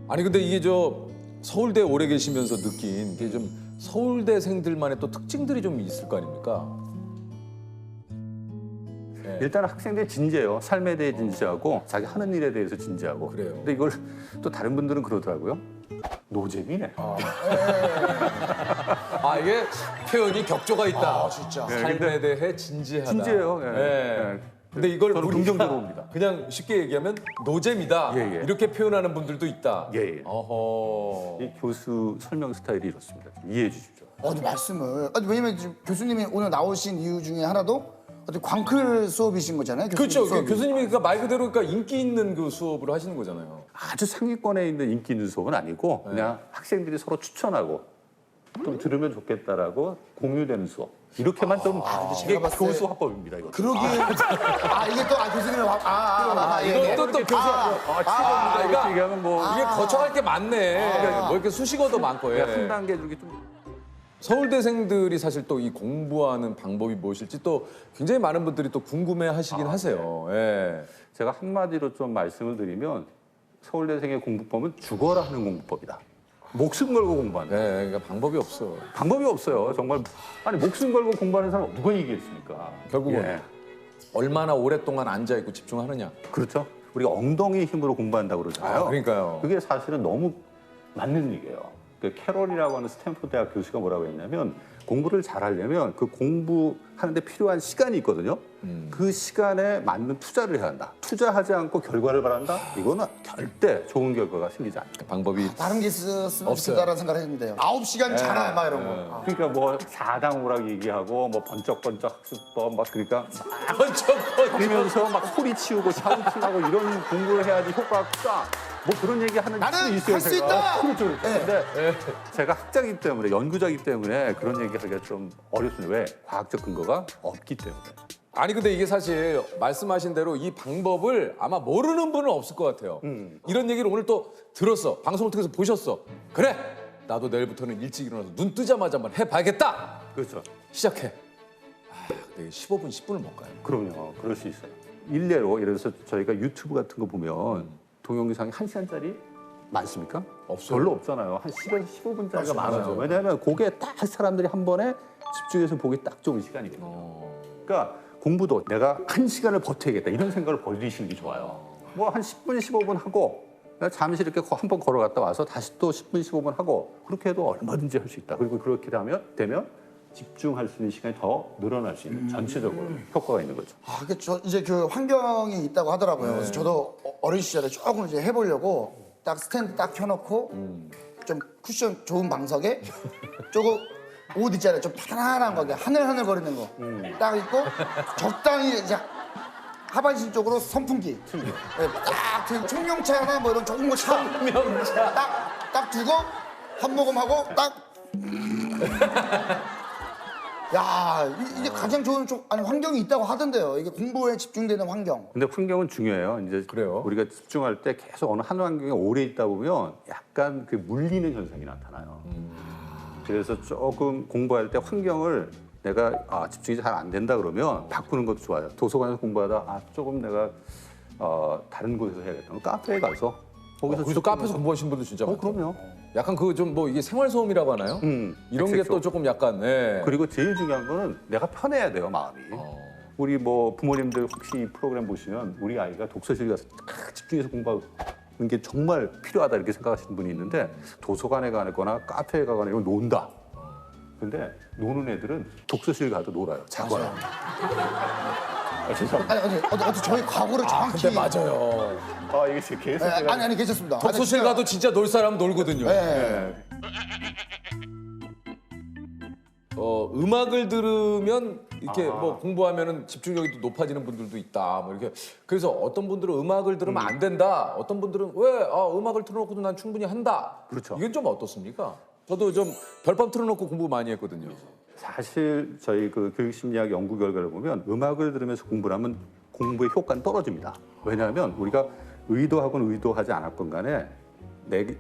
아니 근데 이게 서울대 오래 계시면서 느낀 게 좀 서울대생들만의 또 특징들이 좀 있을 거 아닙니까? 네. 일단 학생들이 진지해요. 삶에 대해 진지하고 자기 하는 일에 대해서 진지하고. 그래요. 근데 이걸 또 다른 분들은 그러더라고요. 노잼이네. 이게 표현이 격조가 있다. 진짜. 삶에 대해 진지하다. 진지해요. 예. 네. 예. 근데 이걸 저는 우리가 긍정적으로 봅니다. 그냥 쉽게 얘기하면 노잼이다. 예, 예. 이렇게 표현하는 분들도 있다. 예, 예. 어허. 이 교수 설명 스타일이 이렇습니다. 이해해 주십시오. 어디 말씀을 왜냐면 지금 교수님이 오늘 나오신 이유 중에 하나도 어떤 광클 수업이신 거잖아요. 교수님 그렇죠. 수업이. 교수님이 그러니까 말 그대로 인기 있는 그 수업으로 하시는 거잖아요. 아주 상위권에 있는 인기 있는 수업은 아니고 그냥 학생들이 서로 추천하고 좀 들으면 좋겠다라고 공유되는 수업. 이렇게만 좀 이게 제가 봤을 때 교수 화법입니다. 이거. 그러기 이게 또 교수님의 이것도 또 교수. 이렇게 그러니까 얘기하면 뭐 이게 거쳐갈 게 많네. 뭐 이렇게 수식어도 많고. 예. 한 단계 주기 좀 서울대생들이 사실 또 이 공부하는 방법이 무엇일지 또 굉장히 많은 분들이 또 궁금해하시긴 하세요. 예. 제가 한마디로 좀 말씀을 드리면 서울대생의 공부법은 죽어라 하는 공부법이다. 목숨 걸고 공부한다. 네, 그러니까 방법이 없어. 방법이 없어요. 정말 아니 목숨 걸고 공부하는 사람 누가 이기겠습니까? 결국은 예. 얼마나 오랫동안 앉아 있고 집중하느냐. 그렇죠. 우리가 엉덩이 힘으로 공부한다고 그러잖아요. 그러니까요. 그게 사실은 너무 맞는 얘기예요. 그 캐롤이라고 하는 스탠포드 대학 교수가 뭐라고 했냐면 공부를 잘하려면 그 공부하는데 필요한 시간이 있거든요. 그 시간에 맞는 투자를 해야 한다. 투자하지 않고 결과를 바란다? 이거는 절대 좋은 결과가 생기지 않다. 방법이 다른 게 있었으면 없어요. 좋겠다라는 생각을 했는데요. 9시간 자라 막 이런 거. 그러니까 뭐 사당오락 얘기하고 뭐 번쩍번쩍 학습법 막 그러니까 그러면서 막 소리 치우고 샤우팅하고 이런 공부를 해야지 효과가 크다. 뭐 그런 얘기 하는 나는 분이 있어요. 할수 제가. 있다! 그렇죠. 근데 제가 학자이기 때문에 연구자이기 때문에 그런 얘기하기가 좀 어렵습니다. 왜? 과학적 근거가 없기 때문에. 아니 근데 이게 사실 말씀하신 대로 이 방법을 아마 모르는 분은 없을 것 같아요. 이런 얘기를 오늘 또 들었어. 방송을 통해서 보셨어. 그래. 나도 내일부터는 일찍 일어나서 눈 뜨자마자 한번 해봐야겠다. 그렇죠. 시작해. 근데 15분, 10분을 못 가요. 그럼요. 그럴 수 있어요. 일례로 예를 들어서 저희가 유튜브 같은 거 보면 동영상이 1시간짜리 많습니까? 없어요. 별로 없잖아요. 한 10에서 15분짜리가 많아요. 맞아요. 왜냐하면 그게 딱 사람들이 한 번에 집중해서 보기 딱 좋은 시간이거든요. 그러니까 공부도 내가 1시간을 버텨야겠다 이런 생각을 버리시는 게 좋아요. 뭐 한 10분, 15분 하고 잠시 이렇게 한 번 걸어갔다 와서 다시 또 10분, 15분 하고 그렇게 해도 얼마든지 할 수 있다. 그리고 그렇게 되면 집중할 수 있는 시간이 더 늘어날 수 있는 전체적으로 효과가 있는 거죠. 그게 이제 그 환경이 있다고 하더라고요. 그래서 저도 어린 시절에 조금 이제 해보려고 딱 스탠드 딱 켜놓고 좀 쿠션 좋은 방석에 조금 옷 있잖아요. 좀 편안한 거, 하늘하늘 거리는 거 딱 입고 적당히 이제 하반신 쪽으로 선풍기. 네, 딱 청룡차나 뭐 이런 좋은 거 딱 두고 한 모금 하고 딱. 야, 이게 가장 좋은 환경이 있다고 하던데요. 이게 공부에 집중되는 환경. 근데 환경은 중요해요. 이제 그래요? 우리가 집중할 때 계속 어느 한 환경에 오래 있다 보면 약간 그 물리는 현상이 나타나요. 그래서 조금 공부할 때 환경을 내가 집중이 잘 안 된다 그러면 바꾸는 것도 좋아요. 도서관에서 공부하다 조금 내가 다른 곳에서 해야겠다. 카페에 가서 거기서 카페에서 공부하시는 분들 진짜 많아요. 그럼요. 약간 그 좀 뭐 이게 생활소음이라고 하나요? 이런 게 또 조금 약간 그리고 제일 중요한 거는 내가 편해야 돼요, 마음이. 우리 뭐 부모님들 혹시 이 프로그램 보시면 우리 아이가 독서실 가서 딱 집중해서 공부하는 게 정말 필요하다 이렇게 생각하시는 분이 있는데 도서관에 가거나 카페에 가거나 이건 논다. 근데 노는 애들은 독서실 가도 놀아요. 자거나. 죄송합니다. 아니 어떻게 저희 과거를 정확히. 근데 맞아요. 이게 제 계속. 네, 아니 괜찮습니다. 독서실 가도 진짜 놀 사람 놀거든요. 네. 음악을 들으면 이렇게 뭐 공부하면은 집중력이 또 높아지는 분들도 있다. 뭐 이렇게 그래서 어떤 분들은 음악을 들으면 안 된다. 어떤 분들은 왜 음악을 틀어놓고도 난 충분히 한다. 그렇죠. 이건 좀 어떻습니까? 저도 좀 별밤 틀어놓고 공부 많이 했거든요. 사실 저희 그 교육심리학 연구 결과를 보면 음악을 들으면서 공부를 하면 공부의 효과는 떨어집니다. 왜냐하면 우리가 의도하건 의도하지 않았건 간에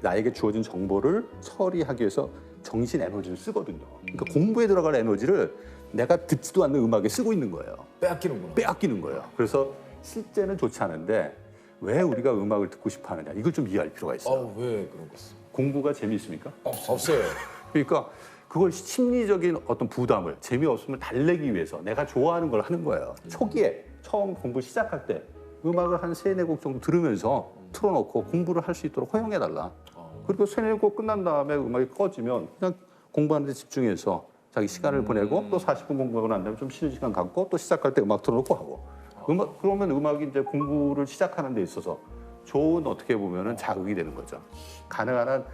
나에게 주어진 정보를 처리하기 위해서 정신 에너지를 쓰거든요. 그러니까 공부에 들어갈 에너지를 내가 듣지도 않는 음악에 쓰고 있는 거예요. 빼앗기는구나. 빼앗기는 거예요. 그래서 실제는 좋지 않은데 왜 우리가 음악을 듣고 싶어 하느냐. 이걸 좀 이해할 필요가 있어요. 왜 그런 거지? 공부가 재미있습니까? 없어요. 그러니까 그걸 심리적인 어떤 부담을 재미없음을 달래기 위해서 내가 좋아하는 걸 하는 거예요. 초기에 처음 공부 시작할 때 음악을 한 3-4곡 정도 들으면서 틀어놓고 공부를 할 수 있도록 허용해달라. 그리고 3-4곡 끝난 다음에 음악이 꺼지면 그냥 공부하는 데 집중해서 자기 시간을 보내고 또 40분 공부하고 난 다음에 좀 쉬는 시간 갖고 또 시작할 때 음악 틀어놓고 하고. 그러면 음악이 이제 공부를 시작하는 데 있어서 좋은 어떻게 보면은 자극이 되는 거죠. 가능한 한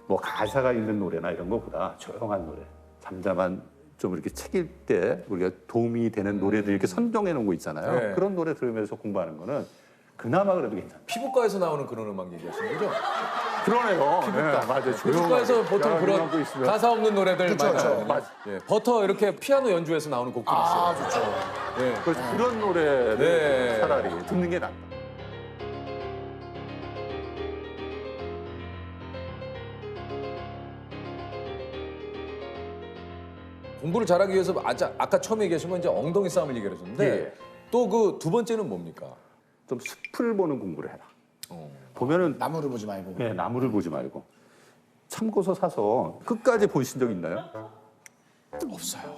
뭐 가사가 있는 노래나 이런 것보다 조용한 노래, 잠잠한 좀 이렇게 책 읽을 때 우리가 도움이 되는 노래들 이렇게 선정해 놓은 거 있잖아요. 네. 그런 노래 들으면서 공부하는 거는 그나마 그래도 괜찮아요. 피부과에서 나오는 그런 음악 얘기하시는 거죠? 그러네요. 피부과. 맞아요. 피부과에서 보통 그런 가사 없는 노래들 그쵸, 많이 그쵸. 나오거든요. 맞아. 예, 버터 이렇게 피아노 연주해서 나오는 곡들이 있어요. 좋죠. 예. 그래서 그런 노래를 네. 차라리 듣는 게 낫다. 공부를 잘하기 위해서 아까 처음에 얘기하신 건 이제 엉덩이 싸움을 얘기를 하셨는데 예. 또 그 두 번째는 뭡니까? 좀 숲을 보는 공부를 해라. 보면은 나무를 보지 말고. 네, 나무를 보지 말고 참고서 사서 끝까지 보신 적 있나요? 없어요.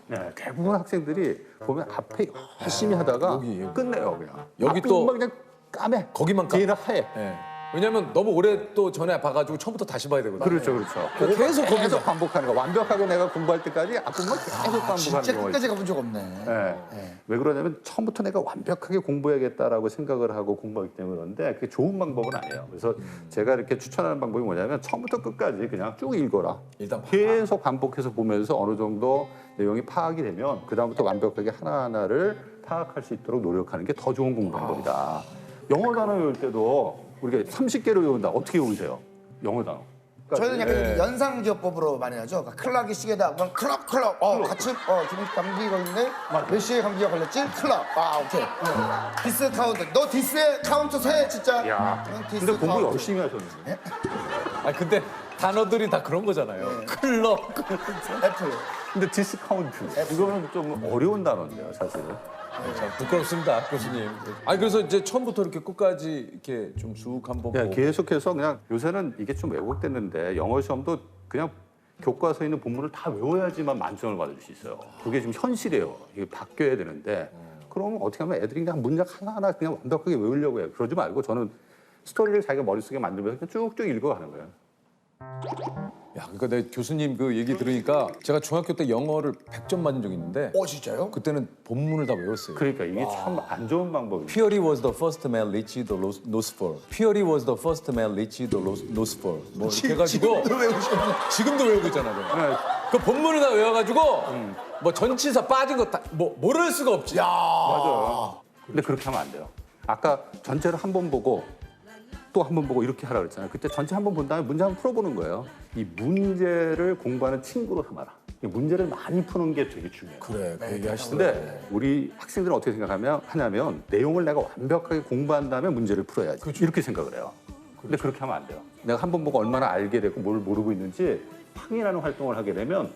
네, 대부분 학생들이 보면 앞에 열심히 하다가 여기. 끝내요 그냥. 여기 앞에 또 막 그냥 까매. 거기만 까. 뒤에는 하얘. 예. 왜냐면 너무 오래 또 전에 봐가지고 처음부터 다시 봐야 되거든요. 그렇죠, 그렇죠. 그러니까 계속 계속 거기서 반복하는 거. 완벽하게 내가 공부할 때까지 앞부분 계속 반복하는 진짜 경우가 끝까지 있어요. 가본 적 없네. 네. 왜 그러냐면 처음부터 내가 완벽하게 공부해야겠다라고 생각을 하고 공부하기 때문에 그런데 그게 좋은 방법은 아니에요. 그래서 제가 이렇게 추천하는 방법이 뭐냐면 처음부터 끝까지 그냥 쭉 읽어라. 일단 계속 반복해서 보면서 어느 정도 내용이 파악이 되면 그다음부터 완벽하게 하나하나를 파악할 수 있도록 노력하는 게 더 좋은 공부 방법이다. 영어 단어 외울 때도 우리가 30개를 외운다. 어떻게 외우세요? 영어 단어. 저희는 약간 연상기억법으로 많이 하죠. 그러니까 클락이 시계다. 그럼 클락. 같이 감기 걸리네. 몇 시에 감기가 걸렸지? 클락. 오케이. 디스 카운트. 너 디스 카운트 세 진짜. 야. 디스 근데 공부 카운트. 열심히 하셨는데. 근데 단어들이 다 그런 거잖아요. 클럽. 애플. 근데 디스카운트. 이거는 좀 어려운 단어인데요, 사실은. 참 부끄럽습니다, 교수님. 그래서 이제 처음부터 이렇게 끝까지 이렇게 좀 쭉 한번 네, 보고. 계속해서 그냥 요새는 이게 좀 왜곡됐는데 영어 시험도 그냥 교과서에 있는 본문을 다 외워야지만 만점을 받을 수 있어요. 그게 지금 현실이에요. 이게 바뀌어야 되는데 그러면 어떻게 하면 애들이 그냥 문장 하나하나 그냥 완벽하게 외우려고 해요. 그러지 말고 저는 스토리를 자기가 머릿속에 만들면서 그냥 쭉쭉 읽어가는 거예요. 야, 그러니까 내 교수님 그 얘기 들으니까 제가 중학교 때 영어를 100점 맞은 적이 있는데 진짜요? 그때는 본문을 다 외웠어요. 그러니까 이게 참 안 좋은 방법이에요. Purely was the first man reached the nose for. Purely was the first man reached the nose for. 뭐 이렇게 해가지고 지금도 외우고 있잖아요. 네. 그 본문을 다 외워가지고 뭐 전치사 빠진 거 다 뭐 모를 수가 없지. 맞아요. 근데 그렇게 하면 안 돼요. 아까 전체를 한 번 보고 또 한 번 보고 이렇게 하라 그랬잖아요. 그때 전체 한 번 본 다음에 문제 한번 풀어보는 거예요. 이 문제를 공부하는 친구로 삼아라. 이 문제를 많이 푸는 게 되게 중요해요. 그래, 그 얘기 하시던데. 근데 우리 학생들은 어떻게 하냐면 내용을 내가 완벽하게 공부한 다음에 문제를 풀어야지. 이렇게 생각을 해요. 근데 그렇게 하면 안 돼요. 내가 한 번 보고 얼마나 알게 되고 뭘 모르고 있는지 확인하는 활동을 하게 되면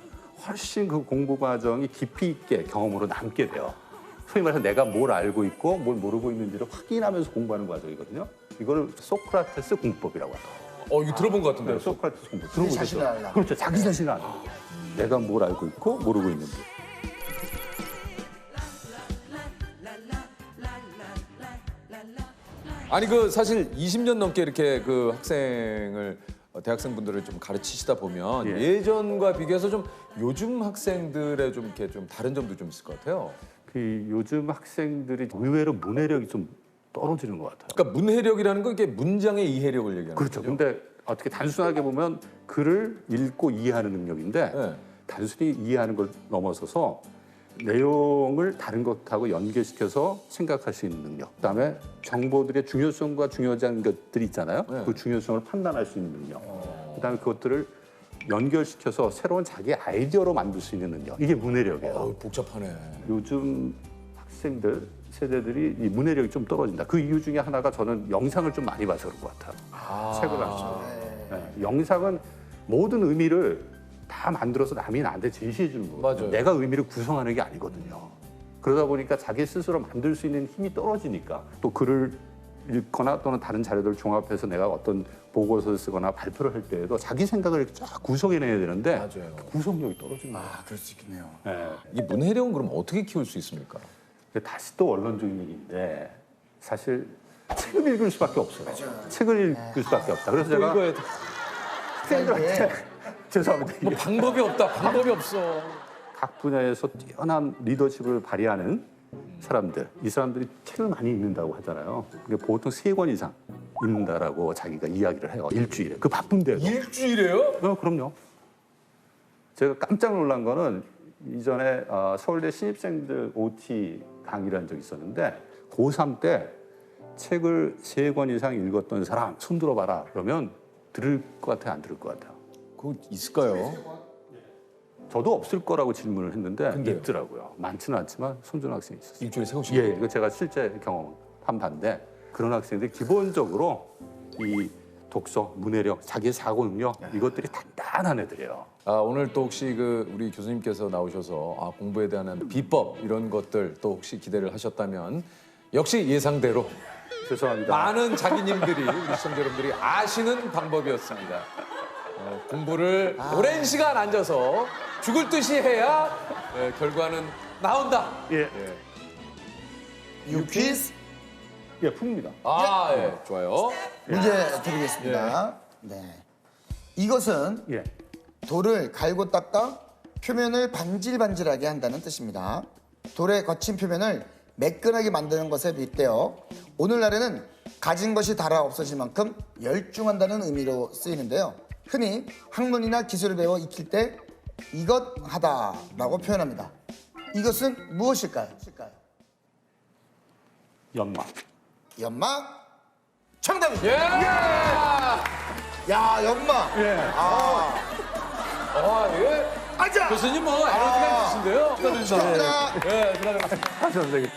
훨씬 그 공부 과정이 깊이 있게 경험으로 남게 돼요. 소위 말해서 내가 뭘 알고 있고 뭘 모르고 있는지를 확인하면서 공부하는 과정이거든요. 이거를 소크라테스 공부법이라고 하죠. 이거 들어본 것 같은데. 네, 소크라테스 공부 자신을 들어보셨죠? 알라. 그렇죠. 자기 자신을 아는 거예요. 내가 뭘 알고 있고 모르고 있는지. 아니 그 사실 20년 넘게 이렇게 그 학생을 대학생분들을 좀 가르치시다 보면 예. 예전과 비교해서 좀 요즘 학생들의 좀 이렇게 좀 다른 점도 좀 있을 것 같아요. 그 요즘 학생들이 의외로 문해력이 좀 떨어지는 것 같아요. 그러니까 문해력이라는 건 이게 문장의 이해력을 얘기하는 그렇죠. 거죠. 근데 어떻게 단순하게 보면 글을 읽고 이해하는 능력인데 네. 단순히 이해하는 걸 넘어서서 내용을 다른 것하고 연계시켜서 생각할 수 있는 능력. 그다음에 정보들의 중요성과 중요하지 않은 것들이 있잖아요. 네. 그 중요성을 판단할 수 있는 능력. 그다음에 그것들을 연결시켜서 새로운 자기 아이디어로 만들 수 있는 능력. 이게 문해력이에요. 복잡하네. 요즘 학생들 세대들이 이 문해력이 좀 떨어진다. 그 이유 중에 하나가 저는 영상을 좀 많이 봐서 그런 것 같아요. 책을 안 써. 네. 영상은 모든 의미를 다 만들어서 남이 나한테 제시해 주는 거예요. 맞아요. 내가 의미를 구성하는 게 아니거든요. 그러다 보니까 자기 스스로 만들 수 있는 힘이 떨어지니까 또 글을 읽거나 또는 다른 자료들을 종합해서 내가 어떤 보고서를 쓰거나 발표를 할 때에도 자기 생각을 이렇게 쫙 구성해내야 되는데 맞아요. 그 구성력이 떨어지는 거예요. 그럴 수 있겠네요. 네. 이 문해력은 그럼 어떻게 키울 수 있습니까? 다시 또 원론적인 얘기인데 사실 책을 읽을 수밖에 없어요. 책을 읽을 수밖에 없다. 그래서 제가 이거에 학생들한테 죄송합니다. 뭐 방법이 없다. 방법이 없어. 각 분야에서 뛰어난 리더십을 발휘하는 사람들, 이 사람들이 책을 많이 읽는다고 하잖아요. 그게 보통 3권 이상 읽는다라고 자기가 이야기를 해요. 일주일에. 그 바쁜데도. 일주일에요? 그럼요. 제가 깜짝 놀란 거는 이전에 서울대 신입생들 OT 강의를 한 적이 있었는데 고3 때 책을 3권 이상 읽었던 사람 손 들어봐라. 그러면 들을 것 같아요? 안 들을 것 같아요? 그거 있을까요? 저도 없을 거라고 질문을 했는데 근데요? 있더라고요. 많지는 않지만 손준 학생이 있었어요. 일주일에 3권씩. 예, 이거 제가 실제 경험한 바인데 그런 학생들이 기본적으로 이 독서, 문해력, 자기 사고 능력 이것들이 단단한 애들이에요. 오늘 또 혹시 그 우리 교수님께서 나오셔서 공부에 대한 비법 이런 것들 또 혹시 기대를 하셨다면 역시 예상대로 죄송합니다. 많은 자기님들이 우리 시청자 여러분들이 아시는 방법이었습니다. 공부를 오랜 시간 앉아서 죽을 듯이 해야 결과는 나온다. 예, 유퀴즈 예, 풉니다. 예, 좋아요. 문제 드리겠습니다. 네. 이것은 예, 돌을 갈고 닦아 표면을 반질반질하게 한다는 뜻입니다. 돌의 거친 표면을 매끈하게 만드는 것에 빗대어 오늘날에는 가진 것이 닳아 없어질 만큼 열중한다는 의미로 쓰이는데요. 흔히 학문이나 기술을 배워 익힐 때 이것 하다라고 표현합니다. 이것은 무엇일까요? 연막. 연막 정답입니다. 예! 야, 연막. 예. 예. 앉아. 교수님 뭐 에너지가 있으신데요? 축하합니다. 예, 수고하셨습니다. 선생님.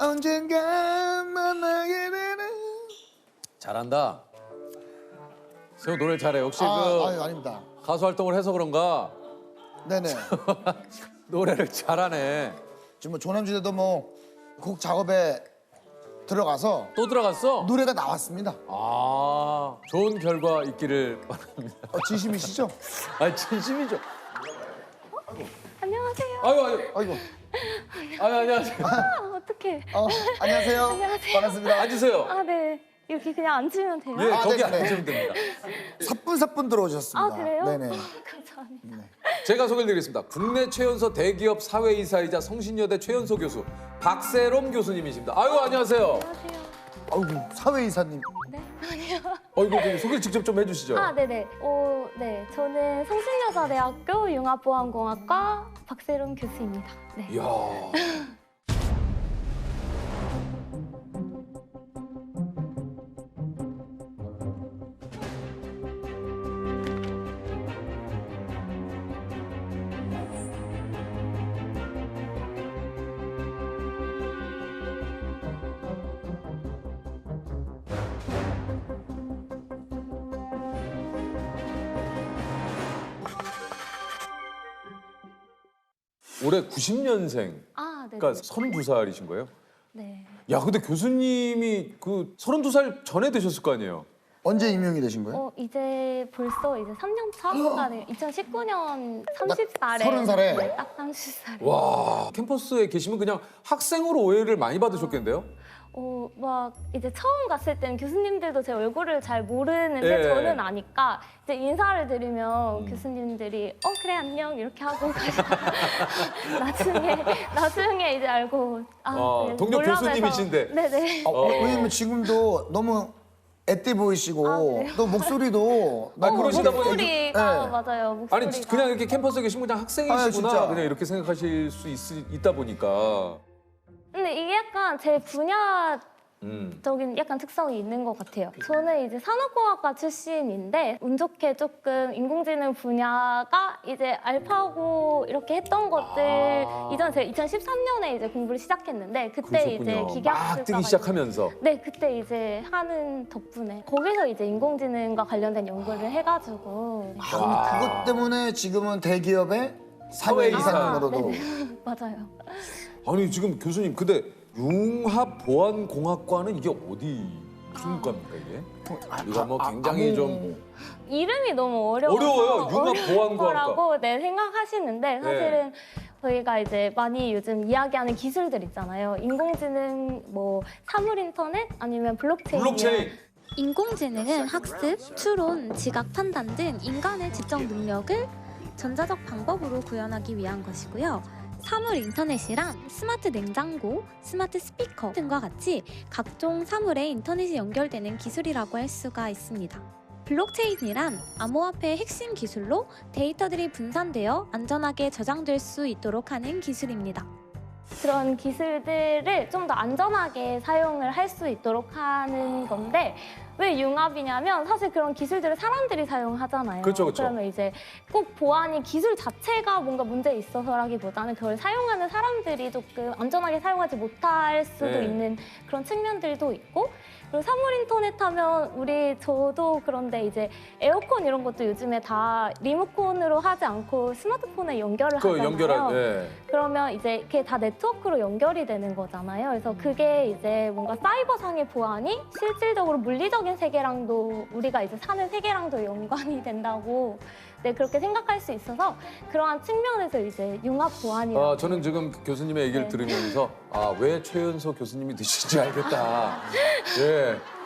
언젠가 만나게 되는. 잘한다. 세호 노래 잘해. 역시 아유, 아닙니다. 가수 활동을 해서 그런가 네네. 노래를 잘하네. 지금 뭐 조남지대도 뭐 곡 작업에 들어가서 또 들어갔어? 노래가 나왔습니다. 좋은 결과 있기를 바랍니다. 진심이시죠? 진심이죠. 안녕하세요. 아이고. 안녕하세요. 어떡해. 안녕하세요. 안녕하세요. 반갑습니다. 앉으세요. 아, 네. 여기 그냥 앉으면 돼요? 예, 거기 네네. 앉으시면 됩니다. 사뿐사뿐 들어오셨습니다. 아, 그래요? 네네. 감사합니다. 제가 소개를 드리겠습니다. 국내 최연소 대기업 사회이사이자 성신여대 최연소 교수 박세롬 교수님이십니다. 아유, 안녕하세요. 안녕하세요. 아이고, 사회이사님. 네, 아니요. 이거 좀 소개 직접 좀 해주시죠. 네네. 네. 저는 성신여자대학교 융합보안공학과 박세롬 교수입니다. 네. 이야. 올해 90년생. 아, 네. 그러니까 32살이신 거예요? 네. 야, 근데 교수님이 그 32살 전에 되셨을 거 아니에요? 언제 임용이 되신 거예요? 이제 벌써 이제 3년 차가 돼요. 2019년 30살에. 30살에? 네, 딱 30살에. 와, 캠퍼스에 계시면 그냥 학생으로 오해를 많이 받으셨겠는데요? 막 이제 처음 갔을 때는 교수님들도 제 얼굴을 잘 모르는데 예. 저는 아니까 이제 인사를 드리면 교수님들이 그래 안녕 이렇게 하고 가시다가 나중에 이제 알고 네, 동료 몰라서 교수님이신데. 네네. 왜냐면 지금도 너무 앳돼 보이시고 그래요? 또 목소리도 그러시다 보니 목소리가 네. 맞아요. 목소리가. 아니 그냥 이렇게 캠퍼스에 계시면 그냥 학생이시구나 진짜. 그냥 이렇게 생각하실 수 있다 보니까. 근데 이게 약간 제 분야 음. 적인 약간 특성이 있는 것 같아요. 저는 이제 산업공학과 출신인데 운 좋게 조금 인공지능 분야가 이제 알파고 이렇게 했던 것들 이전 제가 2013년에 이제 공부를 시작했는데 그때 이제 그러셨군요. 막 기계학습과 뜨기 시작하면서. 네, 그때 이제 하는 덕분에 거기서 이제 인공지능과 관련된 연구를 해가지고 그것 때문에 지금은 대기업의 사회 이사님으로도 맞아요. 아니 지금 교수님 근데 융합보안공학과는 이게 어디 무슨 과입니까 이게? 이거 뭐 굉장히 좀 이름이 너무 어려워요. 융합보안공학과. 네, 생각하시는데 사실은 저희가 이제 많이 요즘 이야기하는 기술들 있잖아요. 인공지능, 뭐 사물인터넷 아니면 블록체인. 인공지능은 학습, 추론, 지각 판단 등 인간의 지적 능력을 전자적 방법으로 구현하기 위한 것이고요. 사물 인터넷이란 스마트 냉장고, 스마트 스피커 등과 같이 각종 사물에 인터넷이 연결되는 기술이라고 할 수가 있습니다. 블록체인이란 암호화폐의 핵심 기술로 데이터들이 분산되어 안전하게 저장될 수 있도록 하는 기술입니다. 그런 기술들을 좀 더 안전하게 사용을 할 수 있도록 하는 건데 왜 융합이냐면 사실 그런 기술들을 사람들이 사용하잖아요. 그렇죠. 그러면 이제 꼭 보안이 기술 자체가 뭔가 문제 있어서라기보다는 그걸 사용하는 사람들이 조금 안전하게 사용하지 못할 수도 있는 그런 측면들도 있고 그리고 사물 인터넷 하면 저도 그런데 이제 에어컨 이런 것도 요즘에 다 리모컨으로 하지 않고 스마트폰에 연결을 하잖아요. 그러면 이제 그게 다 네트워크로 연결이 되는 거잖아요. 그래서 그게 이제 뭔가 사이버상의 보안이 실질적으로 물리적인 세계랑도 우리가 이제 사는 세계랑도 연관이 된다고 그렇게 생각할 수 있어서 그러한 측면에서 이제 융합 보안이라고. 저는 지금 교수님의 얘기를 들으면서 왜 최연소 교수님이 드시는지 알겠다.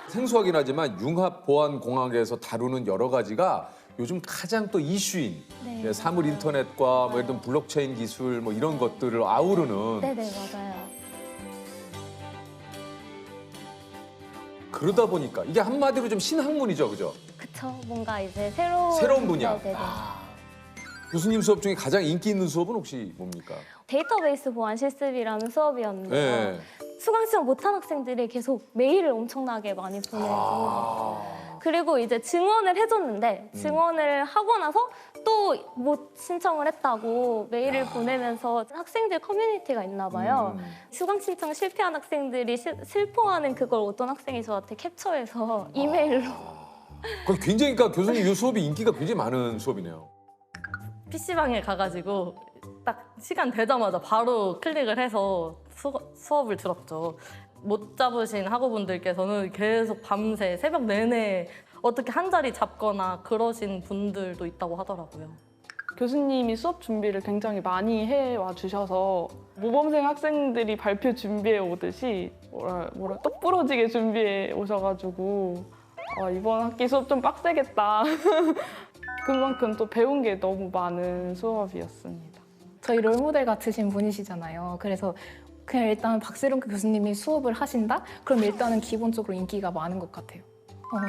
생소하긴 하지만 융합보안공학에서 다루는 여러 가지가 요즘 가장 또 이슈인 사물 인터넷과 뭐 예를 들면 블록체인 기술 뭐 이런 것들을 아우르는. 네네 맞아요. 그러다 보니까 이게 한마디로 좀 신학문이죠, 그죠? 그쵸. 뭔가 이제 새로운 분야. 네네네. 교수님 수업 중에 가장 인기 있는 수업은 혹시 뭡니까? 데이터베이스 보안 실습이라는 수업이었는데요. 수강 시험 못한 학생들이 계속 메일을 엄청나게 많이 보내고 그리고 이제 증원을 해줬는데 증원을 하고 나서 또 못 신청을 했다고 메일을 보내면서 학생들 커뮤니티가 있나 봐요. 수강 신청 실패한 학생들이 슬퍼하는 그걸 어떤 학생이 저한테 캡처해서 이메일로. 굉장히 그러니까 교수님 이 수업이 인기가 굉장히 많은 수업이네요. PC방에 가가지고 딱 시간 되자마자 바로 클릭을 해서 수업을 들었죠. 못 잡으신 학우분들께서는 계속 밤새 새벽 내내 어떻게 한 자리 잡거나 그러신 분들도 있다고 하더라고요. 교수님이 수업 준비를 굉장히 많이 해와 주셔서 모범생 학생들이 발표 준비해 오듯이 뭐라 똑부러지게 준비해 오셔가지고 이번 학기 수업 좀 빡세겠다. 그만큼 또 배운 게 너무 많은 수업이었습니다. 저희 롤모델 같으신 분이시잖아요. 그래서 그냥 일단 박세롬 교수님이 수업을 하신다? 그럼 일단은 기본적으로 인기가 많은 것 같아요.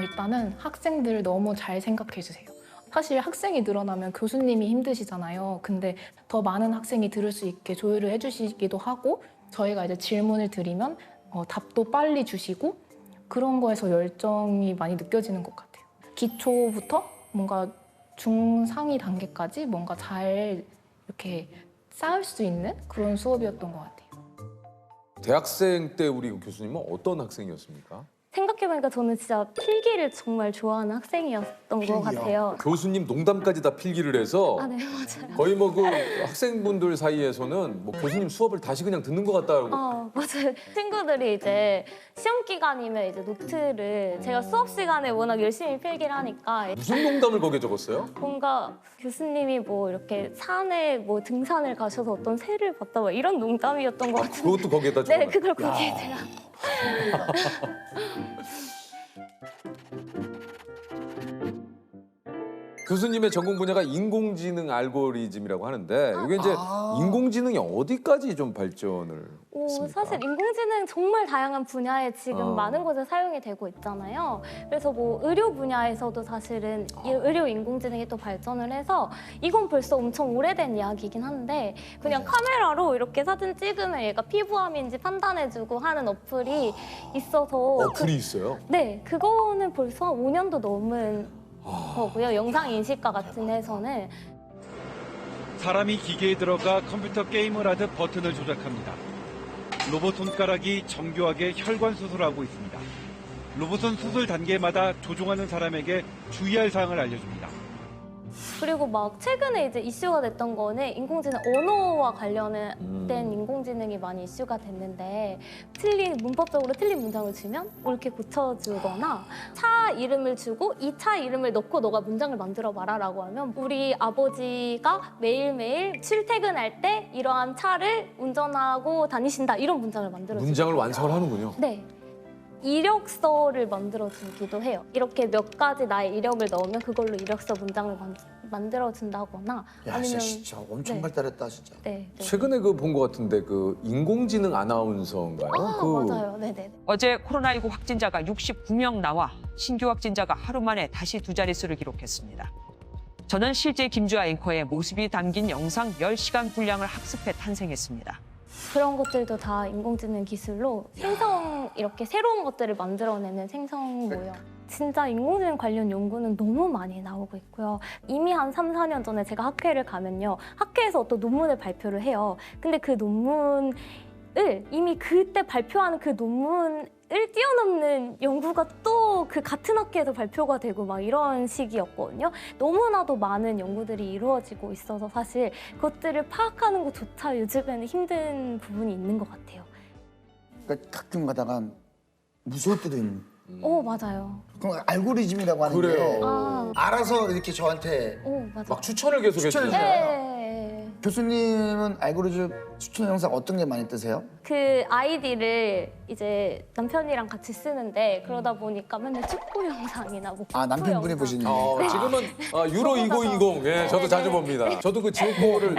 일단은 학생들 너무 잘 생각해 주세요. 사실 학생이 늘어나면 교수님이 힘드시잖아요. 근데 더 많은 학생이 들을 수 있게 조율을 해주시기도 하고 저희가 이제 질문을 드리면 답도 빨리 주시고 그런 거에서 열정이 많이 느껴지는 것 같아요. 기초부터 뭔가 중상위 단계까지 뭔가 잘 이렇게 쌓을 수 있는 그런 수업이었던 것 같아요. 대학생 때 우리 교수님은 어떤 학생이었습니까? 생각해보니까 저는 진짜 필기를 정말 좋아하는 학생이었던 것 같아요. 교수님 농담까지 다 필기를 해서 아, 네, 맞아요. 거의 뭐 그 학생분들 사이에서는 뭐 교수님 수업을 다시 그냥 듣는 것 같다고. 맞아요. 친구들이 이제 시험 기간이면 이제 노트를 제가 수업 시간에 워낙 열심히 필기를 하니까 무슨 농담을 거기에 적었어요? 뭔가 교수님이 뭐 이렇게 산에 뭐 등산을 가셔서 어떤 새를 봤다 뭐 이런 농담이었던 것 같은데. 그것도 거기에다 적어. 네, 그걸 거기에 제가. 교수님의 전공 분야가 인공지능 알고리즘이라고 하는데 이게 이제 인공지능이 어디까지 좀 발전을 했습니까? 사실 인공지능 정말 다양한 분야에 지금 많은 곳에 사용이 되고 있잖아요. 그래서 뭐 의료 분야에서도 사실은 이 의료 인공지능이 또 발전을 해서 이건 벌써 엄청 오래된 이야기이긴 한데 그냥 카메라로 이렇게 사진 찍으면 얘가 피부암인지 판단해주고 하는 어플이 있어서 어플이 있어요? 네, 그거는 벌써 5년도 넘은 거고요. 영상 인식과 같은 해서는 사람이 기계에 들어가 컴퓨터 게임을 하듯 버튼을 조작합니다. 로봇 손가락이 정교하게 혈관 수술하고 있습니다. 로봇은 수술 단계마다 조종하는 사람에게 주의할 사항을 알려줍니다. 그리고 막 최근에 이제 이슈가 됐던 거는 인공지능 언어와 관련된 인공지능이 많이 이슈가 됐는데 문법적으로 틀린 문장을 주면 옳게 고쳐주거나 차 이름을 주고 이 차 이름을 넣고 너가 문장을 만들어 봐라라고 하면 우리 아버지가 매일매일 출퇴근할 때 이러한 차를 운전하고 다니신다 이런 문장을 만들어주고 문장을 완성을 하는군요. 네. 이력서를 만들어주기도 해요. 이렇게 몇 가지 나의 이력을 넣으면 그걸로 이력서 문장을 만들어준다거나 야, 아니면 진짜 엄청 발달했다 진짜. 네. 최근에 그 본 것 같은데 그 인공지능 아나운서인가요? 맞아요. 네네. 어제 코로나19 확진자가 69명 나와 신규 확진자가 하루 만에 다시 두 자릿수를 기록했습니다. 저는 실제 김주아 앵커의 모습이 담긴 영상 10시간 분량을 학습해 탄생했습니다. 그런 것들도 다 인공지능 기술로 이렇게 새로운 것들을 만들어내는 생성 모형. 진짜 인공지능 관련 연구는 너무 많이 나오고 있고요. 이미 한 3, 4년 전에 제가 학회를 가면요. 학회에서 어떤 논문을 발표를 해요. 근데 그 논문을 이미 그때 발표하는 그 논문을 뛰어넘는 연구가 또 그 같은 학회에서 발표가 되고 막 이런 시기였거든요. 너무나도 많은 연구들이 이루어지고 있어서 사실 그것들을 파악하는 것조차 요즘에는 힘든 부분이 있는 것 같아요. 그러니까 가끔 가다가 무서울 때도 있는. 맞아요. 그럼 알고리즘이라고 하는 그래요. 게 알아서 이렇게 저한테 맞아. 막 추천을 계속 추천을 해주잖아요. 해줘요. 교수님은 알고리즘 추천 영상 어떤 게 많이 뜨세요? 그 아이디를 이제 남편이랑 같이 쓰는데 그러다 보니까 맨날 축구 영상이나 뭐 남편분이 영상. 보시는 지금은 유로 2020, 예, 저도 자주 봅니다. 저도 그 지오코를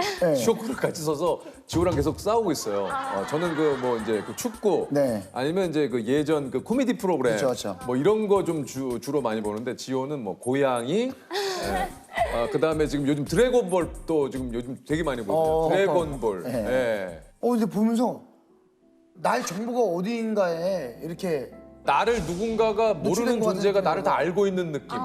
같이 써서 지오랑 계속 싸우고 있어요. 저는 그 뭐 이제 그 축구 아니면 이제 그 예전 그 코미디 프로그램 뭐 이런 거 좀 주로 많이 보는데 지오는 뭐 고양이. 그다음에 지금 요즘 드래곤볼도 지금 요즘 되게 많이 보거든요. 드래곤볼. 근데 보면서 나의 정보가 어디인가에 이렇게 나를 누군가가 모르는 존재가 나를 다 알고 있는 느낌.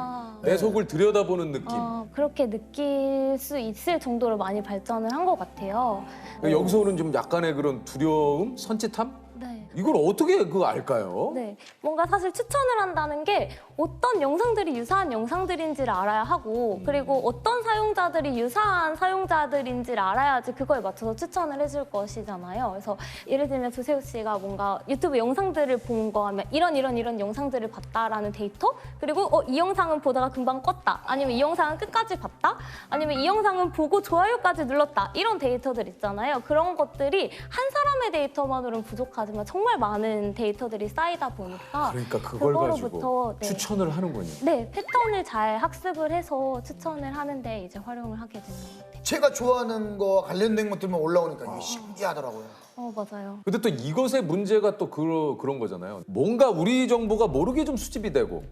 내 속을 들여다보는 느낌. 그렇게 느낄 수 있을 정도로 많이 발전을 한 것 같아요. 여기서 오는 좀 약간의 그런 두려움, 선짓함? 네. 이걸 어떻게 알까요? 네, 뭔가 사실 추천을 한다는 게 어떤 영상들이 유사한 영상들인지를 알아야 하고 그리고 어떤 사용자들이 유사한 사용자들인지를 알아야지 그거에 맞춰서 추천을 해줄 것이잖아요. 그래서 예를 들면 조세호 씨가 뭔가 유튜브 영상들을 본 거 하면 이런 영상들을 봤다라는 데이터 그리고 이 영상은 보다가 금방 껐다 아니면 이 영상은 끝까지 봤다 아니면 이 영상은 보고 좋아요까지 눌렀다 이런 데이터들 있잖아요. 그런 것들이 한 사람의 데이터만으로는 부족하지만 정말 많은 데이터들이 쌓이다 보니까 그러니까 그걸 가지고 그거로부터 추천을 하는군요. 네, 패턴을 잘 학습을 해서 추천을 하는데 이제 활용을 하게 되는 것 같아요. 제가 좋아하는 거와 관련된 것들만 올라오니까 이게 신기하더라고요. 맞아요. 근데 또 이것의 문제가 또 그런 거잖아요. 뭔가 우리 정보가 모르게 좀 수집이 되고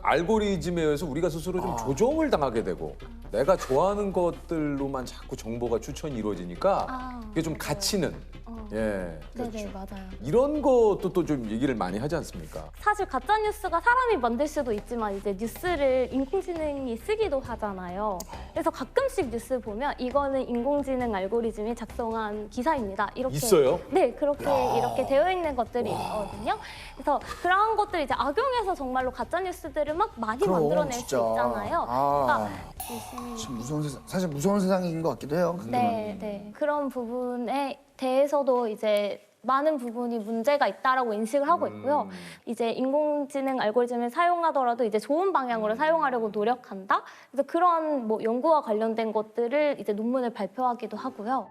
알고리즘에 의해서 우리가 스스로 좀 조종을 당하게 되고 내가 좋아하는 것들로만 자꾸 정보가 추천이 이루어지니까 이게 좀 갇히는 예. 네네, 맞아요. 이런 것도 또 좀 얘기를 많이 하지 않습니까? 사실 가짜 뉴스가 사람이 만들 수도 있지만 이제 뉴스를 인공지능이 쓰기도 하잖아요. 그래서 가끔씩 뉴스 보면 이거는 인공지능 알고리즘이 작성한 기사입니다. 이렇게 있어요? 네, 그렇게 이렇게 되어 있는 것들이 있거든요. 그래서 그런 것들 이제 악용해서 정말로 가짜 뉴스들을 막 많이 그럼, 만들어낼 진짜. 수 있잖아요. 아. 그러니까 참 무서운 세상, 사실 무서운 세상인 것 같기도 해요. 네, 네. 그런 부분에 대해서도 이제 많은 부분이 문제가 있다라고 인식을 하고 있고요. 이제 인공지능 알고리즘을 사용하더라도 이제 좋은 방향으로 사용하려고 노력한다. 그래서 그런 뭐 연구와 관련된 것들을 이제 논문을 발표하기도 하고요.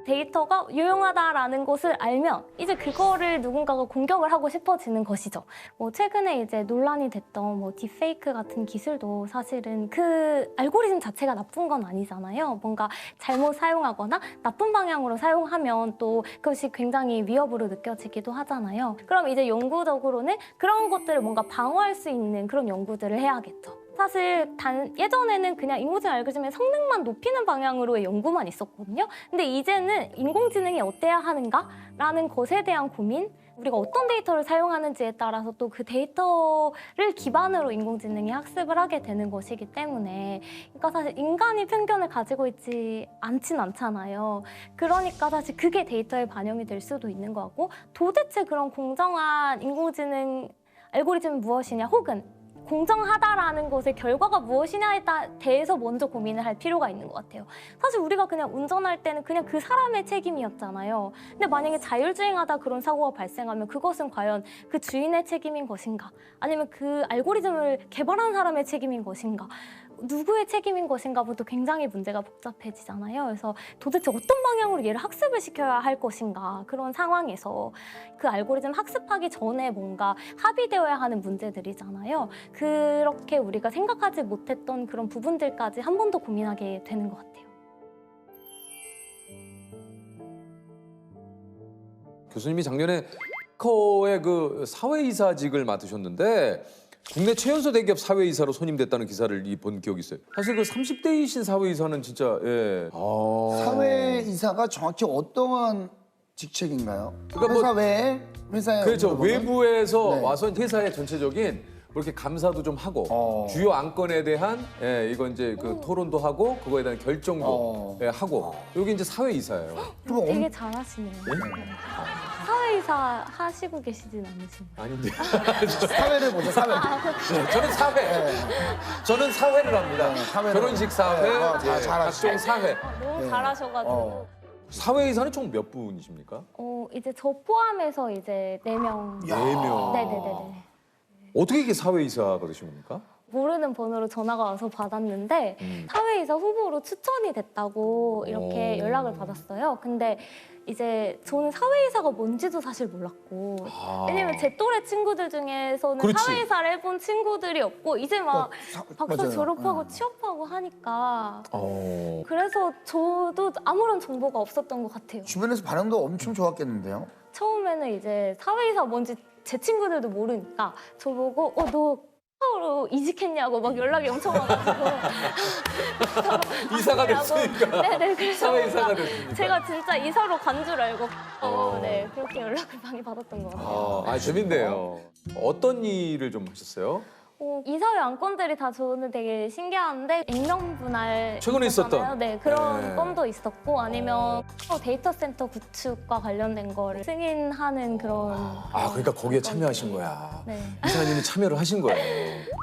데이터가 유용하다라는 것을 알면 이제 그거를 누군가가 공격을 하고 싶어지는 것이죠. 뭐 최근에 이제 논란이 됐던 뭐 딥페이크 같은 기술도 사실은 그 알고리즘 자체가 나쁜 건 아니잖아요. 뭔가 잘못 사용하거나 나쁜 방향으로 사용하면 또 그것이 굉장히 위협으로 느껴지기도 하잖아요. 그럼 이제 연구적으로는 그런 것들을 뭔가 방어할 수 있는 그런 연구들을 해야겠죠. 사실 예전에는 그냥 인공지능 알고리즘의 성능만 높이는 방향으로의 연구만 있었거든요. 근데 이제는 인공지능이 어때야 하는가라는 것에 대한 고민, 우리가 어떤 데이터를 사용하는지에 따라서 또 그 데이터를 기반으로 인공지능이 학습을 하게 되는 것이기 때문에 그러니까 사실 인간이 편견을 가지고 있지 않진 않잖아요. 그러니까 사실 그게 데이터에 반영이 될 수도 있는 거고 도대체 그런 공정한 인공지능 알고리즘은 무엇이냐 혹은 공정하다라는 것의 결과가 무엇이냐에 대해서 먼저 고민을 할 필요가 있는 것 같아요. 사실 우리가 그냥 운전할 때는 그냥 그 사람의 책임이었잖아요. 근데 만약에 자율주행하다 그런 사고가 발생하면 그것은 과연 그 주인의 책임인 것인가? 아니면 그 알고리즘을 개발한 사람의 책임인 것인가? 누구의 책임인 것인가부터 굉장히 문제가 복잡해지잖아요. 그래서 도대체 어떤 방향으로 얘를 학습을 시켜야 할 것인가 그런 상황에서 그 알고리즘 학습하기 전에 뭔가 합의되어야 하는 문제들이잖아요. 그렇게 우리가 생각하지 못했던 그런 부분들까지 한 번 더 고민하게 되는 것 같아요. 교수님이 작년에 커의 그 사회이사직을 맡으셨는데 국내 최연소 대기업 사회이사로 선임됐다는 기사를 본 기억이 있어요. 사실 그 30대이신 사회이사는 진짜 예. 사회이사가 정확히 어떠한 직책인가요? 그러니까 회사 외에 회사에 그렇죠. 외부에서 네. 와서 회사의 전체적인 뭐 이렇게 감사도 좀 하고 주요 안건에 대한 이건 이제 그 토론도 하고 그거에 대한 결정도 하고 여기 이제 사회이사예요. 되게 잘하시네요. 사회이사 하시고 계시진 않으신가요? 아닌데. 사회를 보죠, 사회. 네, 저는 사회. 저는 사회를 합니다. 결혼식 사회, 각종 사회. 너무 잘하셔가지고. 사회이사는 총 몇 분이십니까? 이제 저 포함해서 이제 4명. 4명. 네네네. 어떻게 이게 사회이사가 되신 겁니까? 모르는 번호로 전화가 와서 받았는데 사회이사 후보로 추천이 됐다고 이렇게 연락을 받았어요. 근데 이제 저는 사회이사가 뭔지도 사실 몰랐고 왜냐면 제 또래 친구들 중에서는 그렇지. 사회이사를 해본 친구들이 없고 이제 막 박사 맞아요. 졸업하고 취업하고 하니까 그래서 저도 아무런 정보가 없었던 것 같아요. 주변에서 반응도 엄청 좋았겠는데요? 처음에는 이제 사회이사 뭔지 제 친구들도 모르니까 저보고 너 서울로 이직했냐고 막 연락이 엄청 와가지고 이사가 됐으니까. 네네 그래서 사회이사가 됐으니까. 제가 진짜 이사로 간 줄 알고 네 그렇게 연락을 많이 받았던 것 같아요. 재밌네요. 어떤 일을 좀 하셨어요? 이사회 안건들이 다 저는 되게 신기한데 액면 분할 최근에 있었잖아요. 있었던. 네 그런 건도 있었고 아니면 데이터 센터 구축과 관련된 거를 승인하는 그런 그러니까 거기에 참여하신 거야. 네. 이사님이 참여를 하신 거예요.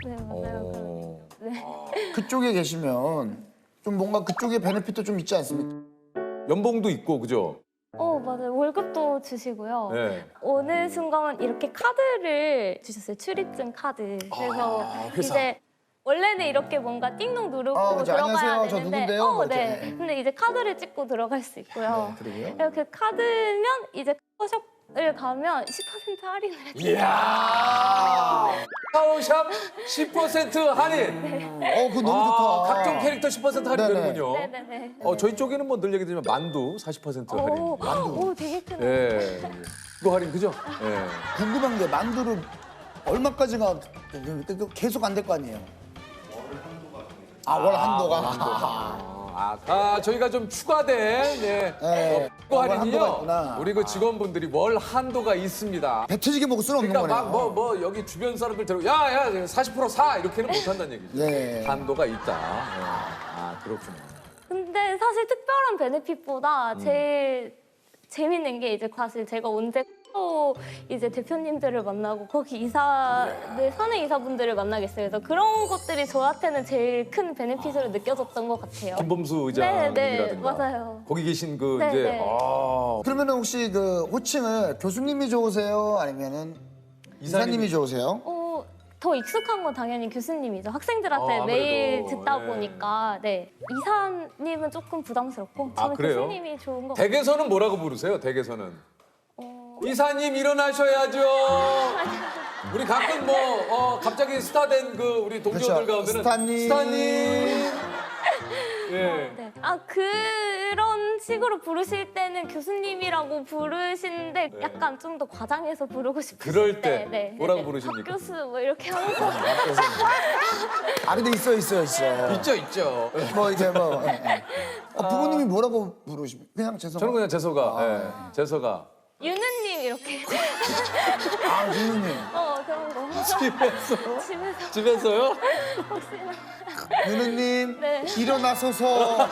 네 맞아요. 네. 그쪽에 계시면 좀 뭔가 그쪽에 베네핏도 좀 있지 않습니까? 연봉도 있고 그죠? 맞아요. 월급도 주시고요. 네. 어느 순간 이렇게 카드를 주셨어요. 출입증 카드. 그래서 회사. 이제 원래는 이렇게 뭔가 띵동 누르고 맞아. 들어가야 안녕하세요. 저 되는데 누군데요? 뭐 네. 이렇게. 근데 이제 카드를 찍고 들어갈 수 있고요. 그리고요? 그 카드면 이제 샤워샵을 가면 10% 할인을 해줘요. 이야. 샤워샵 10% 할인. 그거 너무 좋다. 각종 캐릭터 10% 할인 네네. 되는군요. 네네네. 저희 쪽에는 뭐 늘 얘기드리면 만두 40% 할인. 오, 되게 크네. 예. 그거 할인 그죠? 예. 궁금한 게 만두를 얼마까지가 계속 안 될 거 아니에요? 월 한도가. 저희가 좀 추가된 네, 고 한도가 할인이요. 있구나. 우리 그 직원분들이 월 한도가 있습니다. 배 터지게 먹을 수는 없는 그러니까 거네요. 막 뭐 여기 주변 사람들 데리고 야야 40% 사 이렇게는 못 한다는 얘기죠. 네. 한도가 있다. 그렇군요. 근데 사실 특별한 베네핏보다 제일 재밌는 게 이제 사실 제가 언제 또 이제 대표님들을 만나고 거기 이사들 사내 이사분들을 만나겠어요. 그래서 그런 것들이 저한테는 제일 큰 베네핏으로 느껴졌던 것 같아요. 김범수 네, 의장님이라든가 맞아요. 거기 계신 그 네, 이제 네. 그러면 혹시 그 호칭을 교수님이 좋으세요? 아니면은 이사님이 좋으세요? 더 익숙한 건 당연히 교수님이죠. 학생들한테 아무래도, 매일 듣다 예. 보니까 네 이사님은 조금 부담스럽고 저는 그래요? 교수님이 좋은 것 같아요. 댁에서는 뭐라고 부르세요? 댁에서는 이사님 일어나셔야죠. 우리 가끔 갑자기 스타 된 그 우리 동료들 그렇죠. 가운데는 스타님. 예. 네. 그런 식으로 부르실 때는 교수님이라고 부르시는데 약간 좀 더 과장해서 부르고 싶으실 그럴 때 네, 뭐라고 네. 부르십니까? 박 교수 뭐 이렇게 하면서 근데 있어. 있죠. 뭐 이제 뭐. 부모님이 뭐라고 부르십니까? 그냥 재석아. 저는 그냥 재석아. 재석아. 유느님 이렇게 유느님. 그런 거 집에서요? 혹시나 유느님 네. 일어나소서.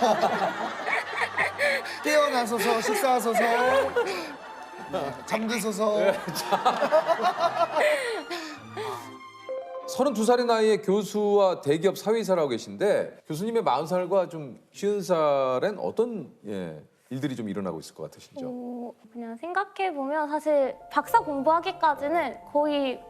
깨어나소서 식사하소서. 잠드소서. 32살의 나이에 교수와 대기업 사회이사를 하고 계신데 교수님의 40살과 좀 50살엔 어떤 일들이 좀 일어나고 있을 것 같으신지요? 그냥 생각해보면 사실 박사 공부하기까지는 거의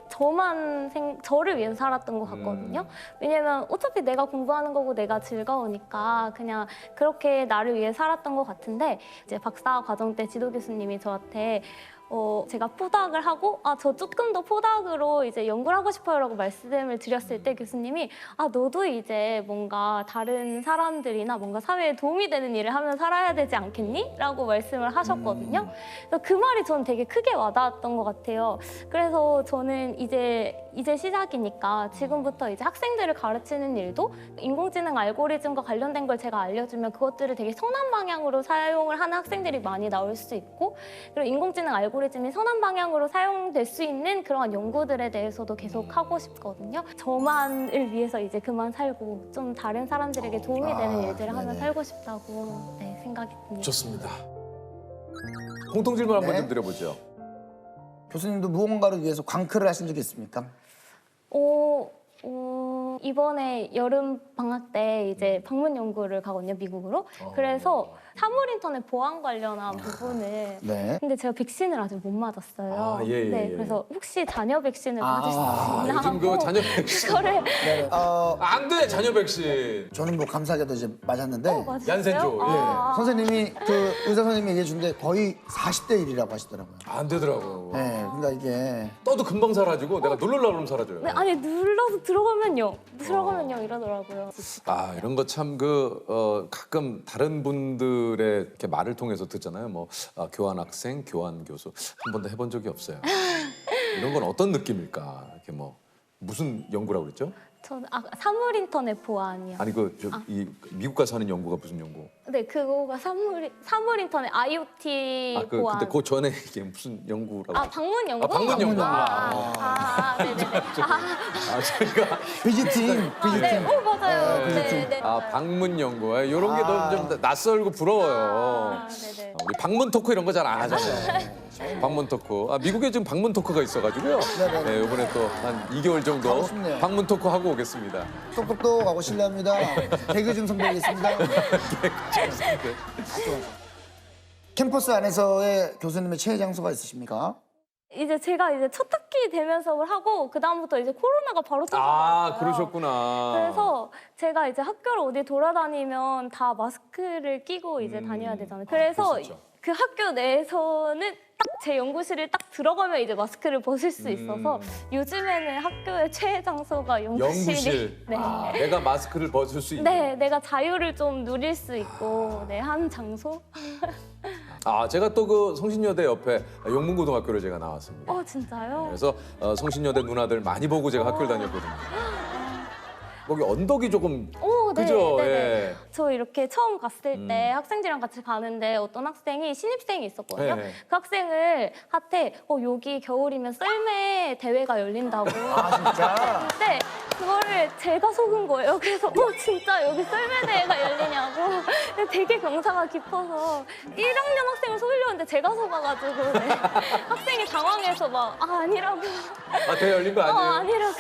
저를 위해서 살았던 것 같거든요. 왜냐면 어차피 내가 공부하는 거고 내가 즐거우니까 그냥 그렇게 나를 위해 살았던 것 같은데 이제 박사 과정 때 지도 교수님이 저한테 제가 포닥을 하고 저 조금 더 포닥으로 이제 연구를 하고 싶어요라고 말씀을 드렸을 때 교수님이 너도 이제 뭔가 다른 사람들이나 뭔가 사회에 도움이 되는 일을 하면 살아야 되지 않겠니? 라고 말씀을 하셨거든요. 그래서 그 말이 저는 되게 크게 와닿았던 것 같아요. 그래서 저는 이제 시작이니까 지금부터 이제 학생들을 가르치는 일도 인공지능 알고리즘과 관련된 걸 제가 알려주면 그것들을 되게 선한 방향으로 사용을 하는 학생들이 많이 나올 수 있고 그리고 인공지능 알고리즘이 선한 방향으로 사용될 수 있는 그러한 연구들에 대해서도 계속 하고 싶거든요. 저만을 위해서 이제 그만 살고 좀 다른 사람들에게 도움이 되는 일들을 하면 살고 싶다고 생각이 듭니다. 좋습니다. 공통 질문 한번 네. 좀 드려보죠. 교수님도 무언가를 위해서 광클을 하신 적이 있습니까? 이번에 여름 방학 때 이제 방문 연구를 가거든요, 미국으로. 그래서 사물 인터넷 보안 관련한 부분을. 네. 근데 제가 백신을 아직 못 맞았어요. 예. 네, 그래서 혹시 자녀 백신을 맞을 수 있나 요즘 그 하고 자녀 백신 그거를 네. 안 돼, 자녀 백신. 저는 뭐 감사하게도 이제 맞았는데 맞으셨어요? 얀센조. 선생님이 그 의사 선생님이 얘기해 준데 거의 40대 1이라고 하시더라고요. 안 되더라고. 네, 그러니까 이게 떠도 금방 사라지고 내가 누르려고 그러면 사라져요. 네, 아니 눌러서 들어가면요 이러더라고요. 이런 거 참 가끔 다른 분들의 이렇게 말을 통해서 듣잖아요. 뭐 교환 학생, 교환 교수 한 번도 해본 적이 없어요. 이런 건 어떤 느낌일까? 이렇게 뭐 무슨 연구라고 그랬죠? 저는 사물 인터넷 보안이요. 아니 이 미국 가서 하는 연구가 무슨 연구? 네, 그거가 사물 인터넷 IoT 보안. 근데 그 전에 이게 무슨 연구라고? 방문 연구. 방문 연구. 네네네. 저희가 비지팅. 네, 맞아요. 네. 방문 연구. 이런 게 너무 좀 낯설고 부러워요. 네네. 우리 방문 토크 이런 거 잘 안 하잖아요. 방문 토크. 미국에 지금 방문 토크가 있어가지고요. 네, 이번에 또 한 2개월 정도 가고 싶네요. 방문 토크 하고 오겠습니다. 똑똑똑 하고 실례합니다. 개그 좀 선배하겠습니다. 캠퍼스 안에서의 교수님의 최애 장소가 있으십니까? 이제 제가 첫 학기 되면서 하고 그 다음부터 이제 코로나가 바로 터져버렸어요. 그러셨구나. 그래서 제가 이제 학교를 어디 돌아다니면 다 마스크를 끼고 이제 다녀야 되잖아요. 그래서 그 학교 내에서는 딱 제 연구실을 딱 들어가면 이제 마스크를 벗을 수 있어서 요즘에는 학교의 최애 장소가 연구실. 네. 내가 마스크를 벗을 수 있는. 네, 내가 자유를 좀 누릴 수 있고 한 장소. 제가 또 그 성신여대 옆에 용문고등학교를 제가 나왔습니다. 진짜요? 그래서 성신여대 누나들 많이 보고 제가 학교를 다녔거든요. 거기 언덕이 조금 그죠? 네네. 예. 저 이렇게 처음 갔을 때 학생들이랑 같이 가는데 어떤 학생이 신입생이 있었거든요. 네. 그 학생을 한테 여기 겨울이면 썰매 대회가 열린다고. 아 진짜? 근데 그거를 제가 속은 거예요. 그래서 진짜 여기 썰매 대회가 열리냐고. 근데 되게 경사가 깊어서 1학년 학생을 속이려고 했는데 제가 속아가지고 네. 학생이 당황해서 막 아니라고. 아, 대회 열린 거 아니에요? 아니라고.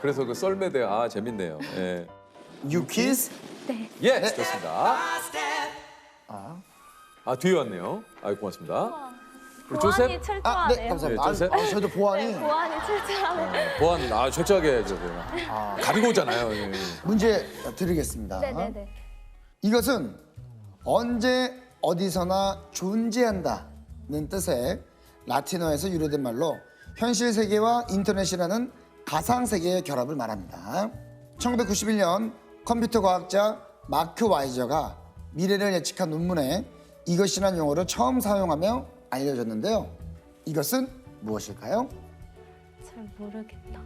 그래서 그 썰매대 재밌네요. 예. 유키스? 네. 예, 좋습니다. 뒤에 왔네요. 고맙습니다. 우리 조셉? 보안이 철저하네요. 네, 감사합니다. 예, 조셉? 저희도 보안이 보안이 철저하네요. 보안 철저하게 해야죠. 가리고 오잖아요. 예. 문제 드리겠습니다. 네네네. 이것은 언제 어디서나 존재한다는 뜻의 라틴어에서 유래된 말로 현실 세계와 인터넷이라는 가상 세계의 결합을 말합니다. 1991년 컴퓨터 과학자 마크 와이저가 미래를 예측한 논문에 이것이란 용어를 처음 사용하며 알려졌는데요. 이것은 무엇일까요? 잘 모르겠다.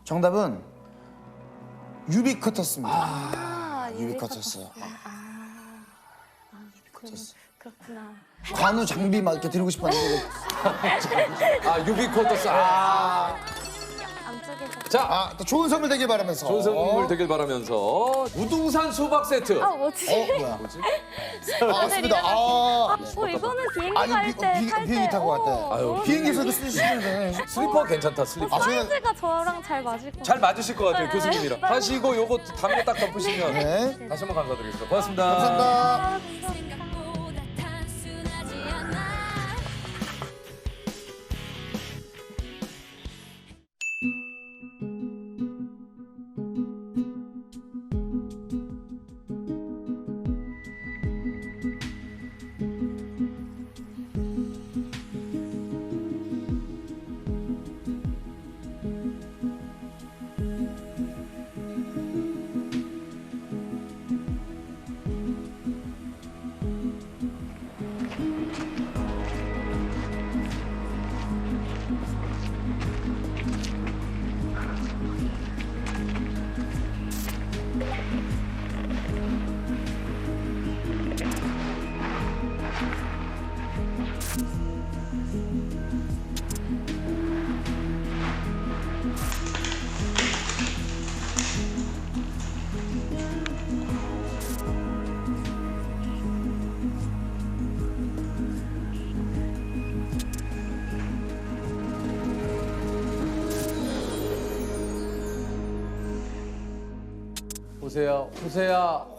정답은 유비쿼터스입니다. 유비쿼터스. 그렇구나. 관우 장비 막 이렇게 드리고 싶었는데. 유비쿼터스. 안쪽에서. 자, 또 좋은 선물 되길 바라면서. 좋은 선물 되길 바라면서 무등산 수박 세트. 뭐지? 뭐야? 뭐지? 맞습니다. 이거는 비행기 갈 때 탈 비행기 때. 타고 갔대. 비행기에서도 쓰시는데. 슬리퍼 괜찮다, 슬리퍼. 사이즈가 저랑 잘 맞을 것 같아요. 잘 맞으실 것 같아요, 교수님이랑. 네. 하시고 요거 담요 딱 덮으시면 네. 다시 한번 감사드리겠습니다. 고맙습니다. 감사합니다.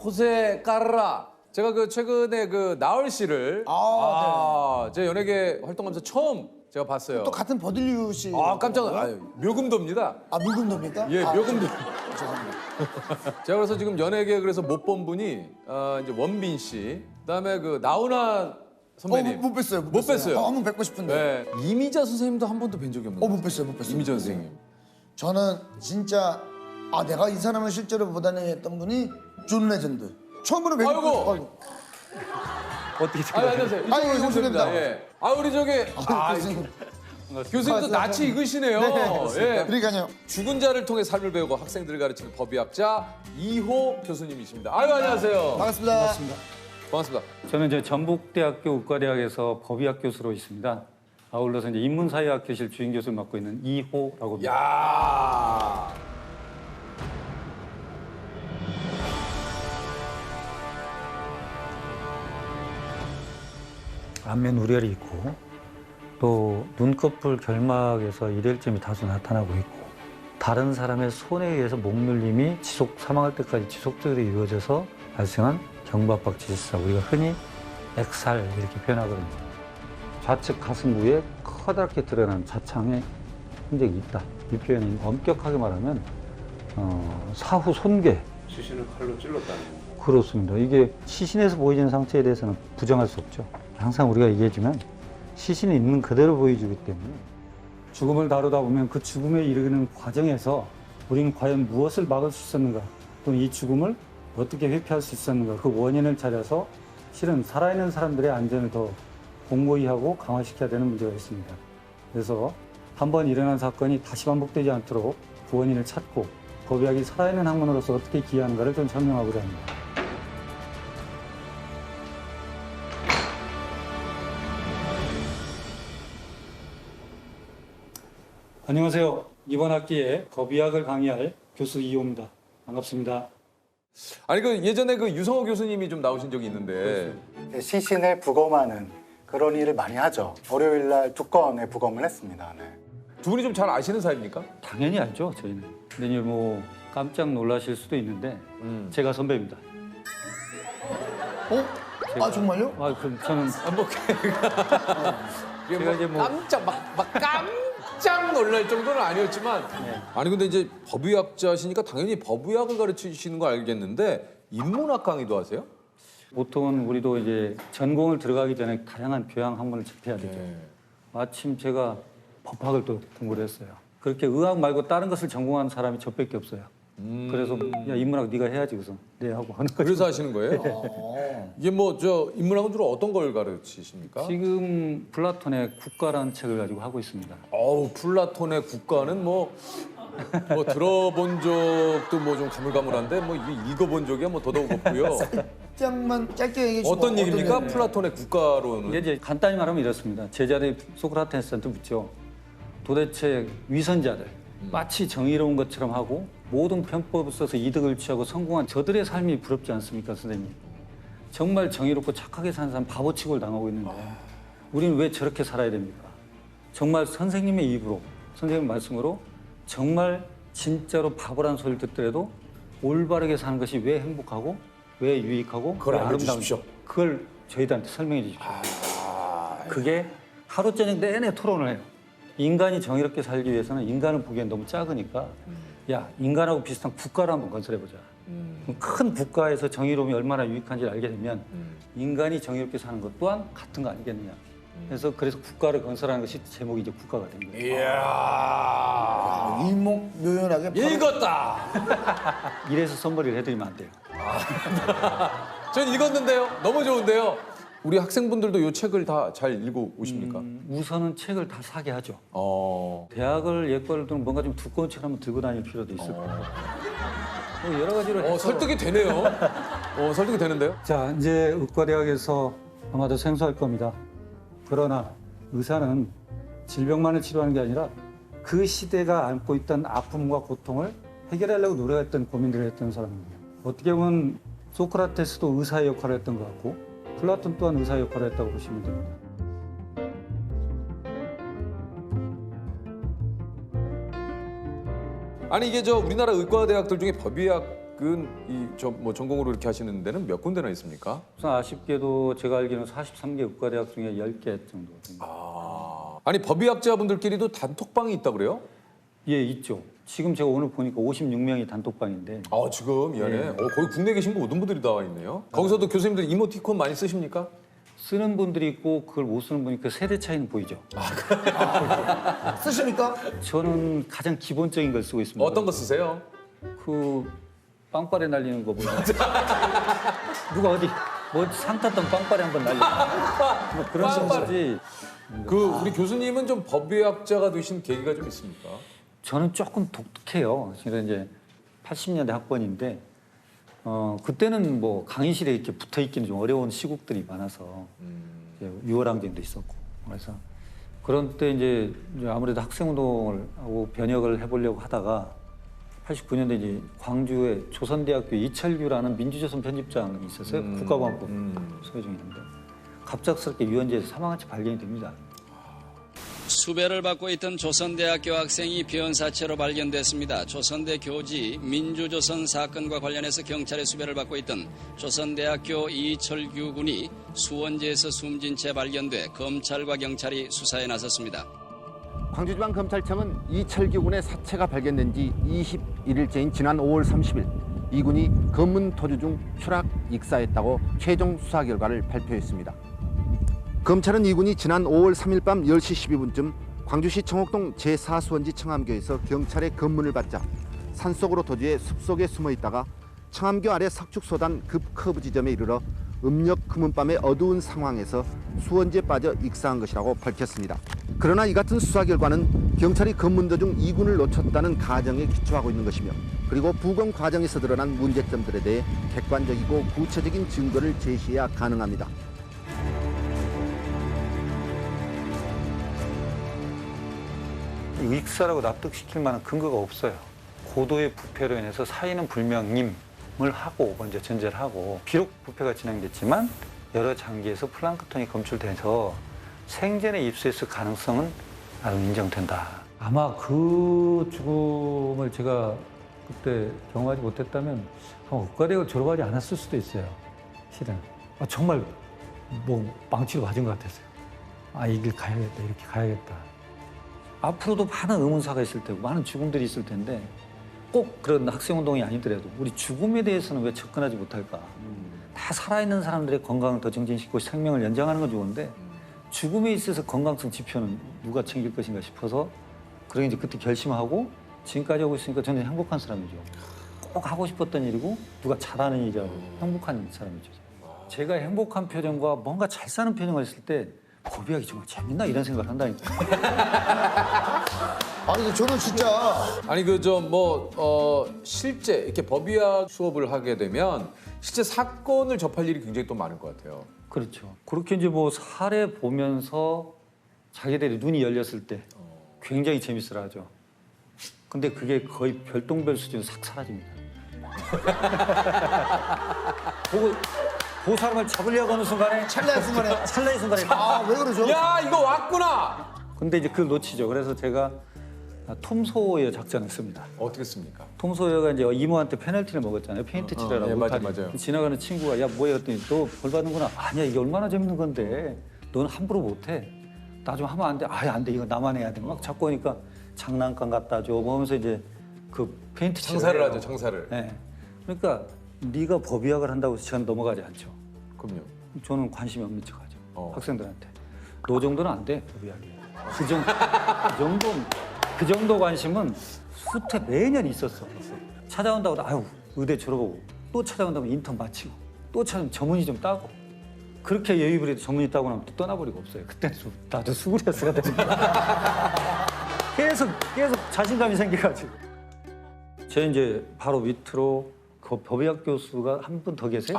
호세 까르라. 제가 최근에 나얼 씨를 제 연예계 활동하면서 처음 제가 봤어요. 또 같은 버들류 씨. 깜짝 묘금도입니다. 묘금도입니까? 예, 묘금도. 죄송합니다. 제가 그래서 지금 연예계 그래서 못 본 분이 이제 원빈 씨, 그다음에 어, 나훈아 선배님. 못 뵀어요. 못 뵀어요. 한번 뵙고 싶은데. 네. 이미자 선생님도 한 번도 뵌 적이 없는 못 뵀어요. 이미자 선생님. 저는 진짜 내가 이 사람을 실제로 보다니 했던 분이 존 레전드. 처음으로 뵙고. 아이고. 어떻게 안녕하세요. 이쪽으로 오시면 됩니다. 예. 우리 교수님. 교수님도 낯이 익으시네요. 네, 그러니까요. 죽은 자를 통해 삶을 배우고 학생들을 가르치는 법의학자 이호 교수님이십니다. 안녕하세요. 반갑습니다. 반갑습니다. 저는 이제 전북대학교 의과대학에서 법의학 교수로 있습니다. 아울러서 이제 인문사회학교실 주임 교수를 맡고 있는 이호라고 합니다. 야. 안면 우려이 있고 또 눈꺼풀 결막에서 일혈점이 다소 나타나고 있고 다른 사람의 손에 의해서 목눌림이 사망할 때까지 지속적으로 이루어져서 발생한 경부압박 질환, 우리가 흔히 액살 이렇게 표현하거든요. 좌측 가슴 부에 커다랗게 드러난 자창의 흔적이 있다. 이 표현은 엄격하게 말하면 사후 손괴. 시신을 칼로 찔렀다는 거. 그렇습니다. 이게 시신에서 보여지는 상처에 대해서는 부정할 수 없죠. 항상 우리가 얘기하지만 시신이 있는 그대로 보여주기 때문에 죽음을 다루다 보면 그 죽음에 이르는 과정에서 우리는 과연 무엇을 막을 수 있었는가 또는 이 죽음을 어떻게 회피할 수 있었는가 그 원인을 찾아서 실은 살아있는 사람들의 안전을 더 공고히 하고 강화시켜야 되는 문제가 있습니다. 그래서 한번 일어난 사건이 다시 반복되지 않도록 그 원인을 찾고 법의학이 살아있는 학문으로서 어떻게 기여하는가를 좀 설명하고자 합니다. 안녕하세요. 이번 학기에 법의학을 강의할 교수 이호입니다. 반갑습니다. 아니 그 예전에 그 유성호 교수님이 좀 나오신 적이 있는데 시신을 부검하는 그런 일을 많이 하죠. 월요일 날 2건의 부검을 했습니다. 네. 두 분이 좀 잘 아시는 사이입니까? 당연히 알죠, 저희는. 근데 이제 뭐 깜짝 놀라실 수도 있는데 제가 선배입니다. 아 정말요? 아 그럼 저는 뭐 제가 이제 뭐 막 깜짝 놀랄 정도는 아니었지만 아니 근데 이제 법의학자시니까 당연히 법의학을 가르치시는 거 알겠는데 인문학 강의도 하세요? 보통은 우리도 이제 전공을 들어가기 전에 다양한 교양 학문을 접해야 되죠. 마침 제가 법학을 또 공부를 했어요. 그렇게 의학 말고 다른 것을 전공한 사람이 저밖에 없어요. 그래서 야 인문학 네가 해야지 그래서 네 하고 하는 거죠. 그래서 하시는 거예요? 이게 뭐 저 인문학은 주로 어떤 걸 가르치십니까? 지금 플라톤의 국가라는 책을 가지고 하고 있습니다. 어우 플라톤의 국가는 뭐 들어본 적도 뭐 좀 가물가물한데 뭐 이게 읽어본 적이야 뭐 더더욱 없고요. 살짝만 짧게 얘기해 주시면 어떤 얘기입니까? 플라톤의 국가로는 이제 간단히 말하면 이렇습니다. 제자들이 소크라테스한테 묻죠. 도대체 위선자들 마치 정의로운 것처럼 하고 모든 편법을 써서 이득을 취하고 성공한 저들의 삶이 부럽지 않습니까, 선생님? 정말 정의롭고 착하게 사는 사람 바보 취급을 당하고 있는데 우리는 왜 저렇게 살아야 됩니까? 정말 선생님의 입으로, 선생님 말씀으로 정말 진짜로 바보라는 소리를 듣더라도 올바르게 사는 것이 왜 행복하고 왜 유익하고 그걸 왜 알려주십시오. 그걸 저희들한테 설명해 주십시오. 그게 하루 저녁 내내 토론을 해요. 인간이 정의롭게 살기 위해서는 인간을 보기엔 너무 작으니까 야 인간하고 비슷한 국가를 한번 건설해보자. 큰 국가에서 정의로움이 얼마나 유익한지를 알게 되면 인간이 정의롭게 사는 것 또한 같은 거 아니겠느냐. 그래서 국가를 건설하는 것이 제목이 이제 국가가 된 거예요. 이야 일목요연하게 읽었다. 이래서 선물을 해드리면 안 돼요. 전 읽었는데요. 너무 좋은데요. 우리 학생분들도 이 책을 다 잘 읽어 오십니까? 우선은 책을 다 사게 하죠. 대학을 예과를 두면 뭔가 좀 두꺼운 책 한번 들고 다닐 필요도 있을 것 같아요. 뭐 여러 가지로 해서 설득이 되네요. 설득이 되는데요. 자, 이제 의과대학에서 아마도 생소할 겁니다. 그러나 의사는 질병만을 치료하는 게 아니라 그 시대가 안고 있던 아픔과 고통을 해결하려고 노력했던 고민들을 했던 사람입니다. 어떻게 보면 소크라테스도 의사의 역할을 했던 것 같고 플라톤 또한 의사의 역할을 했다고 보시면 됩니다. 아니 이게 저 우리나라 의과대학들 중에 법의학은 뭐 전공으로 이렇게 하시는 데는 몇 군데나 있습니까? 우선 아쉽게도 제가 알기로는 43개 의과대학 중에 10개 정도 됩니다. 아니 법의학자분들끼리도 단톡방이 있다고 그래요? 예, 있죠. 지금 제가 오늘 보니까 56명이 단톡방인데. 지금 이 안에 거의 국내에 계신 분 모든 분들이 나와 있네요. 거기서도 교수님들 이모티콘 많이 쓰십니까? 쓰는 분들이 있고 그걸 못 쓰는 분이 그 세대 차이는 보이죠. 쓰십니까? 저는 가장 기본적인 걸 쓰고 있습니다. 어떤 거 쓰세요? 그 빵빠레 날리는 거 보면 누가 어디 뭐 상 탔던 빵빠레 한번 날리고 뭐 그런 식이지. 우리 교수님은 좀 법의학자가 되신 계기가 좀 있습니까? 저는 조금 독특해요. 제가 이제 80년대 학번인데 그때는 뭐 강의실에 이렇게 붙어 있기는 좀 어려운 시국들이 많아서 이제 유월항쟁도 있었고 그래서 그런 때 이제 아무래도 학생운동을 하고 변혁을 해보려고 하다가 89년대 이제 광주에 조선대학교 이철규라는 민주조선 편집장이 있었어요. 국가보안법 소개 중이었는데 갑작스럽게 유원지에서 사망한 채 발견이 됩니다. 수배를 받고 있던 조선대학교 학생이 비연사체로 발견됐습니다. 조선대 교지 민주조선 사건과 관련해서 경찰의 수배를 받고 있던 조선대학교 이철규 군이 수원지에서 숨진 채 발견돼 검찰과 경찰이 수사에 나섰습니다. 광주지방검찰청은 이철규 군의 사체가 발견된 지 21일째인 지난 5월 30일 이 군이 검문 토주 중 추락 익사했다고 최종 수사 결과를 발표했습니다. 검찰은 이 군이 지난 5월 3일 밤 10시 12분쯤 광주시 청옥동 제4수원지 청암교에서 경찰의 검문을 받자 산속으로 도주해 숲속에 숨어 있다가 청암교 아래 석축소단 급 커브 지점에 이르러 음력 금은밤의 어두운 상황에서 수원지에 빠져 익사한 것이라고 밝혔습니다. 그러나 이 같은 수사 결과는 경찰이 검문 도중 2군을 놓쳤다는 가정에 기초하고 있는 것이며 그리고 부검 과정에서 드러난 문제점들에 대해 객관적이고 구체적인 증거를 제시해야 가능합니다. 익사라고 납득시킬 만한 근거가 없어요. 고도의 부패로 인해서 사인은 불명임을 하고 먼저 전제를 하고 비록 부패가 진행됐지만 여러 장기에서 플랑크톤이 검출돼서 생전에 입수했을 가능성은 나름 인정된다. 아마 그 죽음을 제가 그때 경험하지 못했다면 의과대학을 졸업하지 않았을 수도 있어요. 실은 정말 뭐 망치로 맞은 것 같았어요. 이 길 가야겠다, 이렇게 가야겠다. 앞으로도 많은 의문사가 있을 테고 많은 죽음들이 있을 텐데 꼭 그런 학생운동이 아니더라도 우리 죽음에 대해서는 왜 접근하지 못할까? 다 살아있는 사람들의 건강을 더 정진시키고 생명을 연장하는 건 좋은데 죽음에 있어서 건강성 지표는 누가 챙길 것인가 싶어서 그런 이제 그때 결심하고 지금까지 하고 있으니까 저는 행복한 사람이죠. 꼭 하고 싶었던 일이고 누가 잘하는 일이라고 행복한 사람이죠. 제가 행복한 표정과 뭔가 잘 사는 표정을 했을 때 법의학이 정말 재밌나 이런 생각을 한다니까. 아니 저는 진짜 아니 실제 이렇게 법의학 수업을 하게 되면 실제 사건을 접할 일이 굉장히 또 많을 것 같아요. 그렇죠. 그렇게 이제 뭐 사례 보면서 자기들이 눈이 열렸을 때 굉장히 재밌어하죠. 근데 그게 거의 별똥별 수준으로 싹 사라집니다. 그 사람을 잡으려고 하는 순간에 찰나의 순간에 왜 그러죠? 야 이거 왔구나. 근데 이제 그걸 놓치죠. 그래서 제가 톰 소어의 작전을 씁니다. 어떻게 씁니까? 톰 소어가 이제 이모한테 페널티를 먹었잖아요. 페인트 칠하라고. 예, 맞아요. 지나가는 친구가 야 뭐야 했더니 너 벌 받는구나. 아니야 이게 얼마나 재밌는 건데 넌 함부로 못해. 나 좀 하면 안 돼. 아예 안 돼. 이거 나만 해야 돼. 막 자꾸 하니까 장난감 갖다 줘. 뭐 하면서 이제 그 페인트 장사를 칠을 하죠. 장사를. 네. 그러니까 네가 법의학을 한다고 해서 저는 넘어가지 않죠. 그럼요. 저는 관심이 없는 척하죠. 학생들한테. 너 정도는 안 돼. 법의학이. 그 정도 관심은 수태 매년 있었어. 찾아온다고 아유 의대 졸업하고 또 찾아온다면 인턴 마치고 또 찾아오면 전문의 좀 따고 그렇게 여유를 해도 전문의 따고 나면 또 떠나버리고 없어요. 그때는 좀 나도 수구리스가 되니까 계속 자신감이 생겨가지고 제 이제 바로 밑으로 그 법의학 교수가 한 분 더 계세요.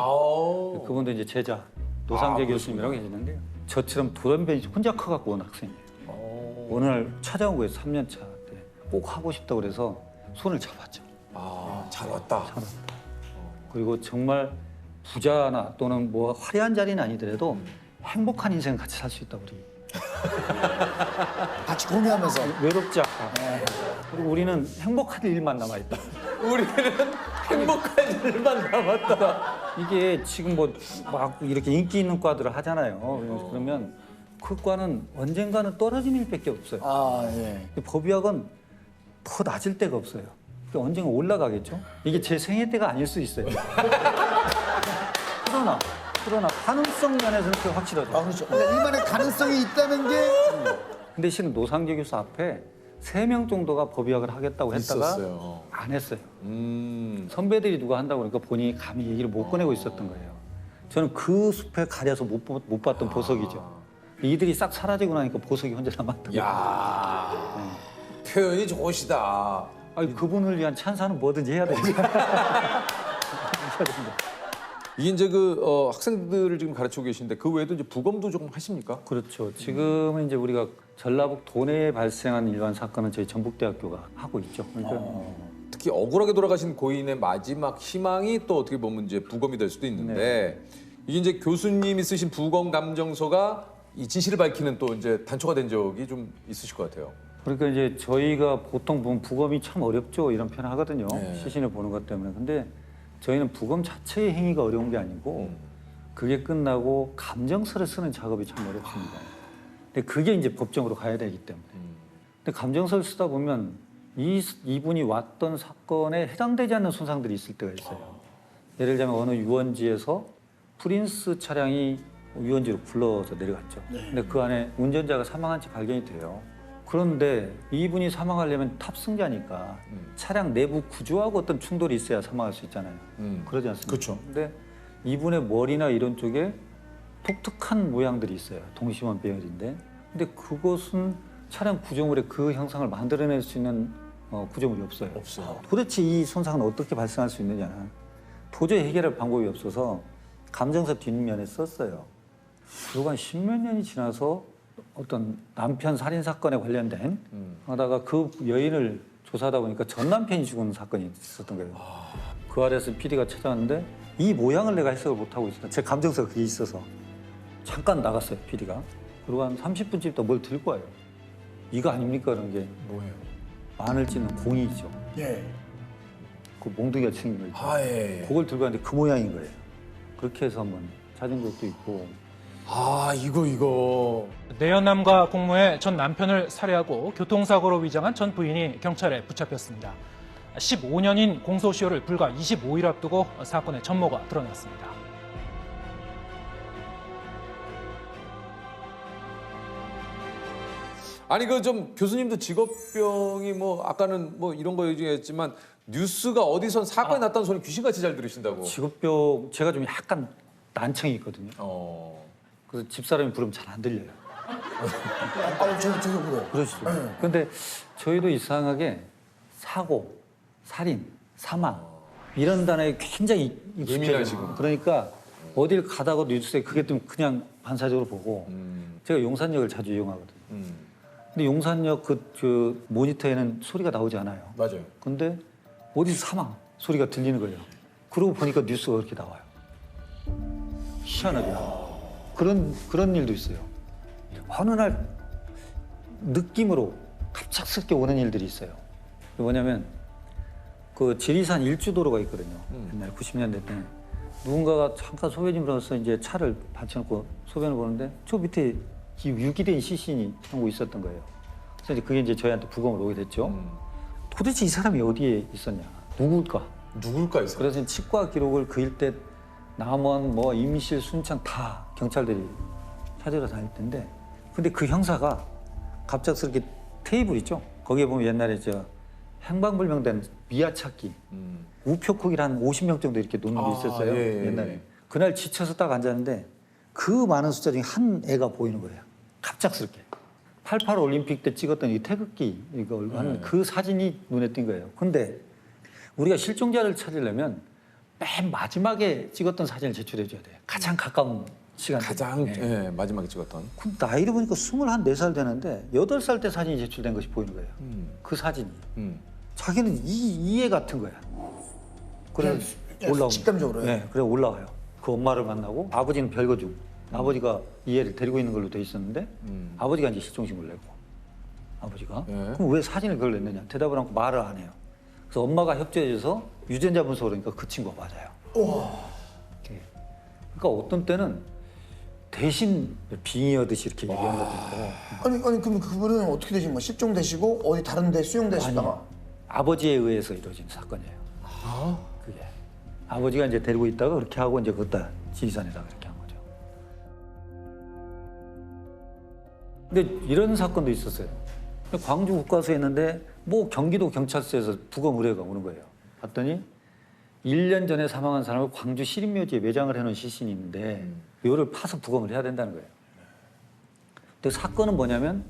그분도 이제 제자 노상재 교수님이라고 계시는데요. 저처럼 돌연변이 혼자 커갖고 온 학생이에요. 어느 날 찾아온 거예요. 3년 차 때. 꼭 하고 싶다고 그래서 손을 잡았죠. 잘 왔다. 그리고 정말 부자나 또는 뭐 화려한 자리는 아니더라도 행복한 인생을 같이 살 수 있다 우리. 같이 공유하면서. 외롭지 않고. 그리고 우리는 행복한 일만 남아있다. 우리는 행복한 일만 남았다. 이게 지금 뭐 막 이렇게 인기 있는 과들을 하잖아요. 그러면 그 과는 언젠가는 떨어지는 일밖에 없어요. 법의학은 더 낮을 데가 없어요. 언젠가 올라가겠죠? 이게 제 생애 때가 아닐 수 있어요. 그러나 가능성 면에서는 그게 확실하죠. 그렇죠. 그러니까 일만의 가능성이 있다는 게. 근데 실은 노상재 교수 앞에 3명 정도가 법의학을 하겠다고 했다가 있었어요. 안 했어요. 선배들이 누가 한다고 그러니까 본인이 감히 얘기를 못 꺼내고 있었던 거예요. 저는 그 숲에 가려서 못 봤던 보석이죠. 이들이 싹 사라지고 나니까 보석이 혼자 남았던 거예요. 표현이 좋으시다. 아니, 그분을 위한 찬사는 뭐든지 해야 되니까. 이게 이제 학생들을 지금 가르치고 계신데 그 외에도 이제 부검도 조금 하십니까? 그렇죠. 지금은 이제 우리가 전라북 도내에 발생한 일반 사건은 저희 전북대학교가 하고 있죠. 그러니까 특히 억울하게 돌아가신 고인의 마지막 희망이 또 어떻게 보면 이제 부검이 될 수도 있는데 이게 이제 교수님이 쓰신 부검 감정서가 이 진실을 밝히는 또 이제 단초가 된 적이 좀 있으실 것 같아요. 그러니까 이제 저희가 보통 보면 부검이 참 어렵죠 이런 표현 하거든요. 시신을 보는 것 때문에. 근데 저희는 부검 자체의 행위가 어려운 게 아니고 그게 끝나고 감정서를 쓰는 작업이 참 어렵습니다. 근데 그게 이제 법정으로 가야 되기 때문에. 근데 감정서를 쓰다 보면 이분이 왔던 사건에 해당되지 않는 손상들이 있을 때가 있어요. 예를 들면 어느 유원지에서 프린스 차량이 유원지로 굴러서 내려갔죠. 근데 그 안에 운전자가 사망한 채 발견이 돼요. 그런데 이분이 사망하려면 탑승자니까 차량 내부 구조하고 어떤 충돌이 있어야 사망할 수 있잖아요. 그러지 않습니까? 그렇죠. 근데 이분의 머리나 이런 쪽에 독특한 모양들이 있어요. 동심원 배열인데 근데 그것은 차량 구조물에 그 형상을 만들어낼 수 있는 구조물이 없어요. 도대체 이 손상은 어떻게 발생할 수 있느냐. 도저히 해결할 방법이 없어서 감정사 뒷면에 썼어요. 그리고 한 10몇 년이 지나서 어떤 남편 살인 사건에 관련된 하다가 그 여인을 조사하다 보니까 전 남편이 죽은 사건이 있었던 거예요. 그 아래서 PD가 찾아왔는데 이 모양을 내가 해석을 못하고 있어요. 제 감정사가 그게 있어서 잠깐 나갔어요, PD가. 그리고 한 30분쯤 있다 뭘 들고 와요. 이거 아닙니까? 그런 게 뭐예요? 마늘 찌는 공이죠. 예. 그 몽둥이가 생긴 거 있죠. 아, 예. 그걸 들고 왔는데 그 모양인 거예요. 그렇게 해서 한번 찾은 적도 있고. 아, 이거. 내연남과 공모해 전 남편을 살해하고 교통사고로 위장한 전 부인이 경찰에 붙잡혔습니다. 15년인 공소시효를 불과 25일 앞두고 사건의 전모가 드러났습니다. 아니 그 좀 교수님도 직업병이 뭐 아까는 뭐 이런 거 얘기했지만 뉴스가 어디선 사건이 났다는 소리 귀신같이 잘 들으신다고. 직업병 제가 좀 약간 난청이 있거든요. 그래서 집사람이 부르면 잘 안 들려요. 저도 그래요. 그러시죠. 근데 저희도 이상하게 사고, 살인, 사망 이런 단어에 굉장히 예민하시고. 그러니까 어딜 가다가 뉴스에 그게 좀 그냥 반사적으로 보고 제가 용산역을 자주 이용하거든요. 근데 용산역 그 모니터에는 소리가 나오지 않아요. 맞아요. 근데 어디서 사망 소리가 들리는 거예요. 그러고 보니까 뉴스가 그렇게 나와요. 희한하게 그런 일도 있어요. 어느 날 느낌으로 갑작스럽게 오는 일들이 있어요. 뭐냐면 그 지리산 일주도로가 있거든요. 옛날 90년대 때 누군가가 잠깐 소변이면서 이제 차를 받쳐놓고 소변을 보는데 저 밑에 유기된 시신이 하고 있었던 거예요. 그래서 이제 그게 이제 저희한테 부검으로 오게 됐죠. 도대체 이 사람이 어디에 있었냐? 누굴까 있어? 그래서 치과 기록을 그일 때 남원, 뭐 임실, 순창 다 경찰들이 찾으러 다닐 텐데, 근데 그 형사가 갑작스럽게 테이블 있죠? 거기에 보면 옛날에 저 행방불명된 미아 찾기, 우표코기를 한 50명 정도 이렇게 놓는 게 있었어요. 예. 옛날에. 그날 지쳐서 딱 앉았는데 그 많은 숫자 중에 한 애가 보이는 거예요. 갑작스럽게. 88 올림픽 때 찍었던 이 태극기 이거 하는 그 사진이 눈에 띈 거예요. 근데 우리가 실종자를 찾으려면 맨 마지막에 찍었던 사진을 제출해 줘야 돼요. 가장 가까운 시간. 가장 마지막에 찍었던. 그럼 나이를 보니까 24살 되는데 8살 때 사진이 제출된 것이 보이는 거예요. 그 사진이. 자기는 이 애 같은 거야. 그래 올라오면. 직감적으로요? 네, 그래 올라와요. 그 엄마를 만나고 아버지는 별거중. 아버지가 이 애를 데리고 있는 걸로 돼 있었는데 아버지가 이제 실종신고를 내고 아버지가 그럼 왜 사진을 그걸 냈느냐 대답을 않고 말을 안 해요. 그래서 엄마가 협조해줘서 유전자 분석을 하니까 그 친구가 맞아요. 그러니까 어떤 때는 대신 빙의하듯이 이렇게 얘기하는 것도 있고. 아니 그럼 그분은 어떻게 되신 거예요? 실종되시고 어디 다른 데 수용되시다가? 아버지에 의해서 이루어진 사건이에요. 그게 아버지가 이제 데리고 있다가 그렇게 하고 이제 그것다 지리산에다가 이렇게 한 거죠. 근데 이런 사건도 있었어요. 광주 국과수에 있는데 뭐 경기도 경찰서에서 부검 의뢰가 오는 거예요. 봤더니 1년 전에 사망한 사람을 광주 시립묘지에 매장을 해놓은 시신이 있는데 이거를 파서 부검을 해야 된다는 거예요. 근데 사건은 뭐냐면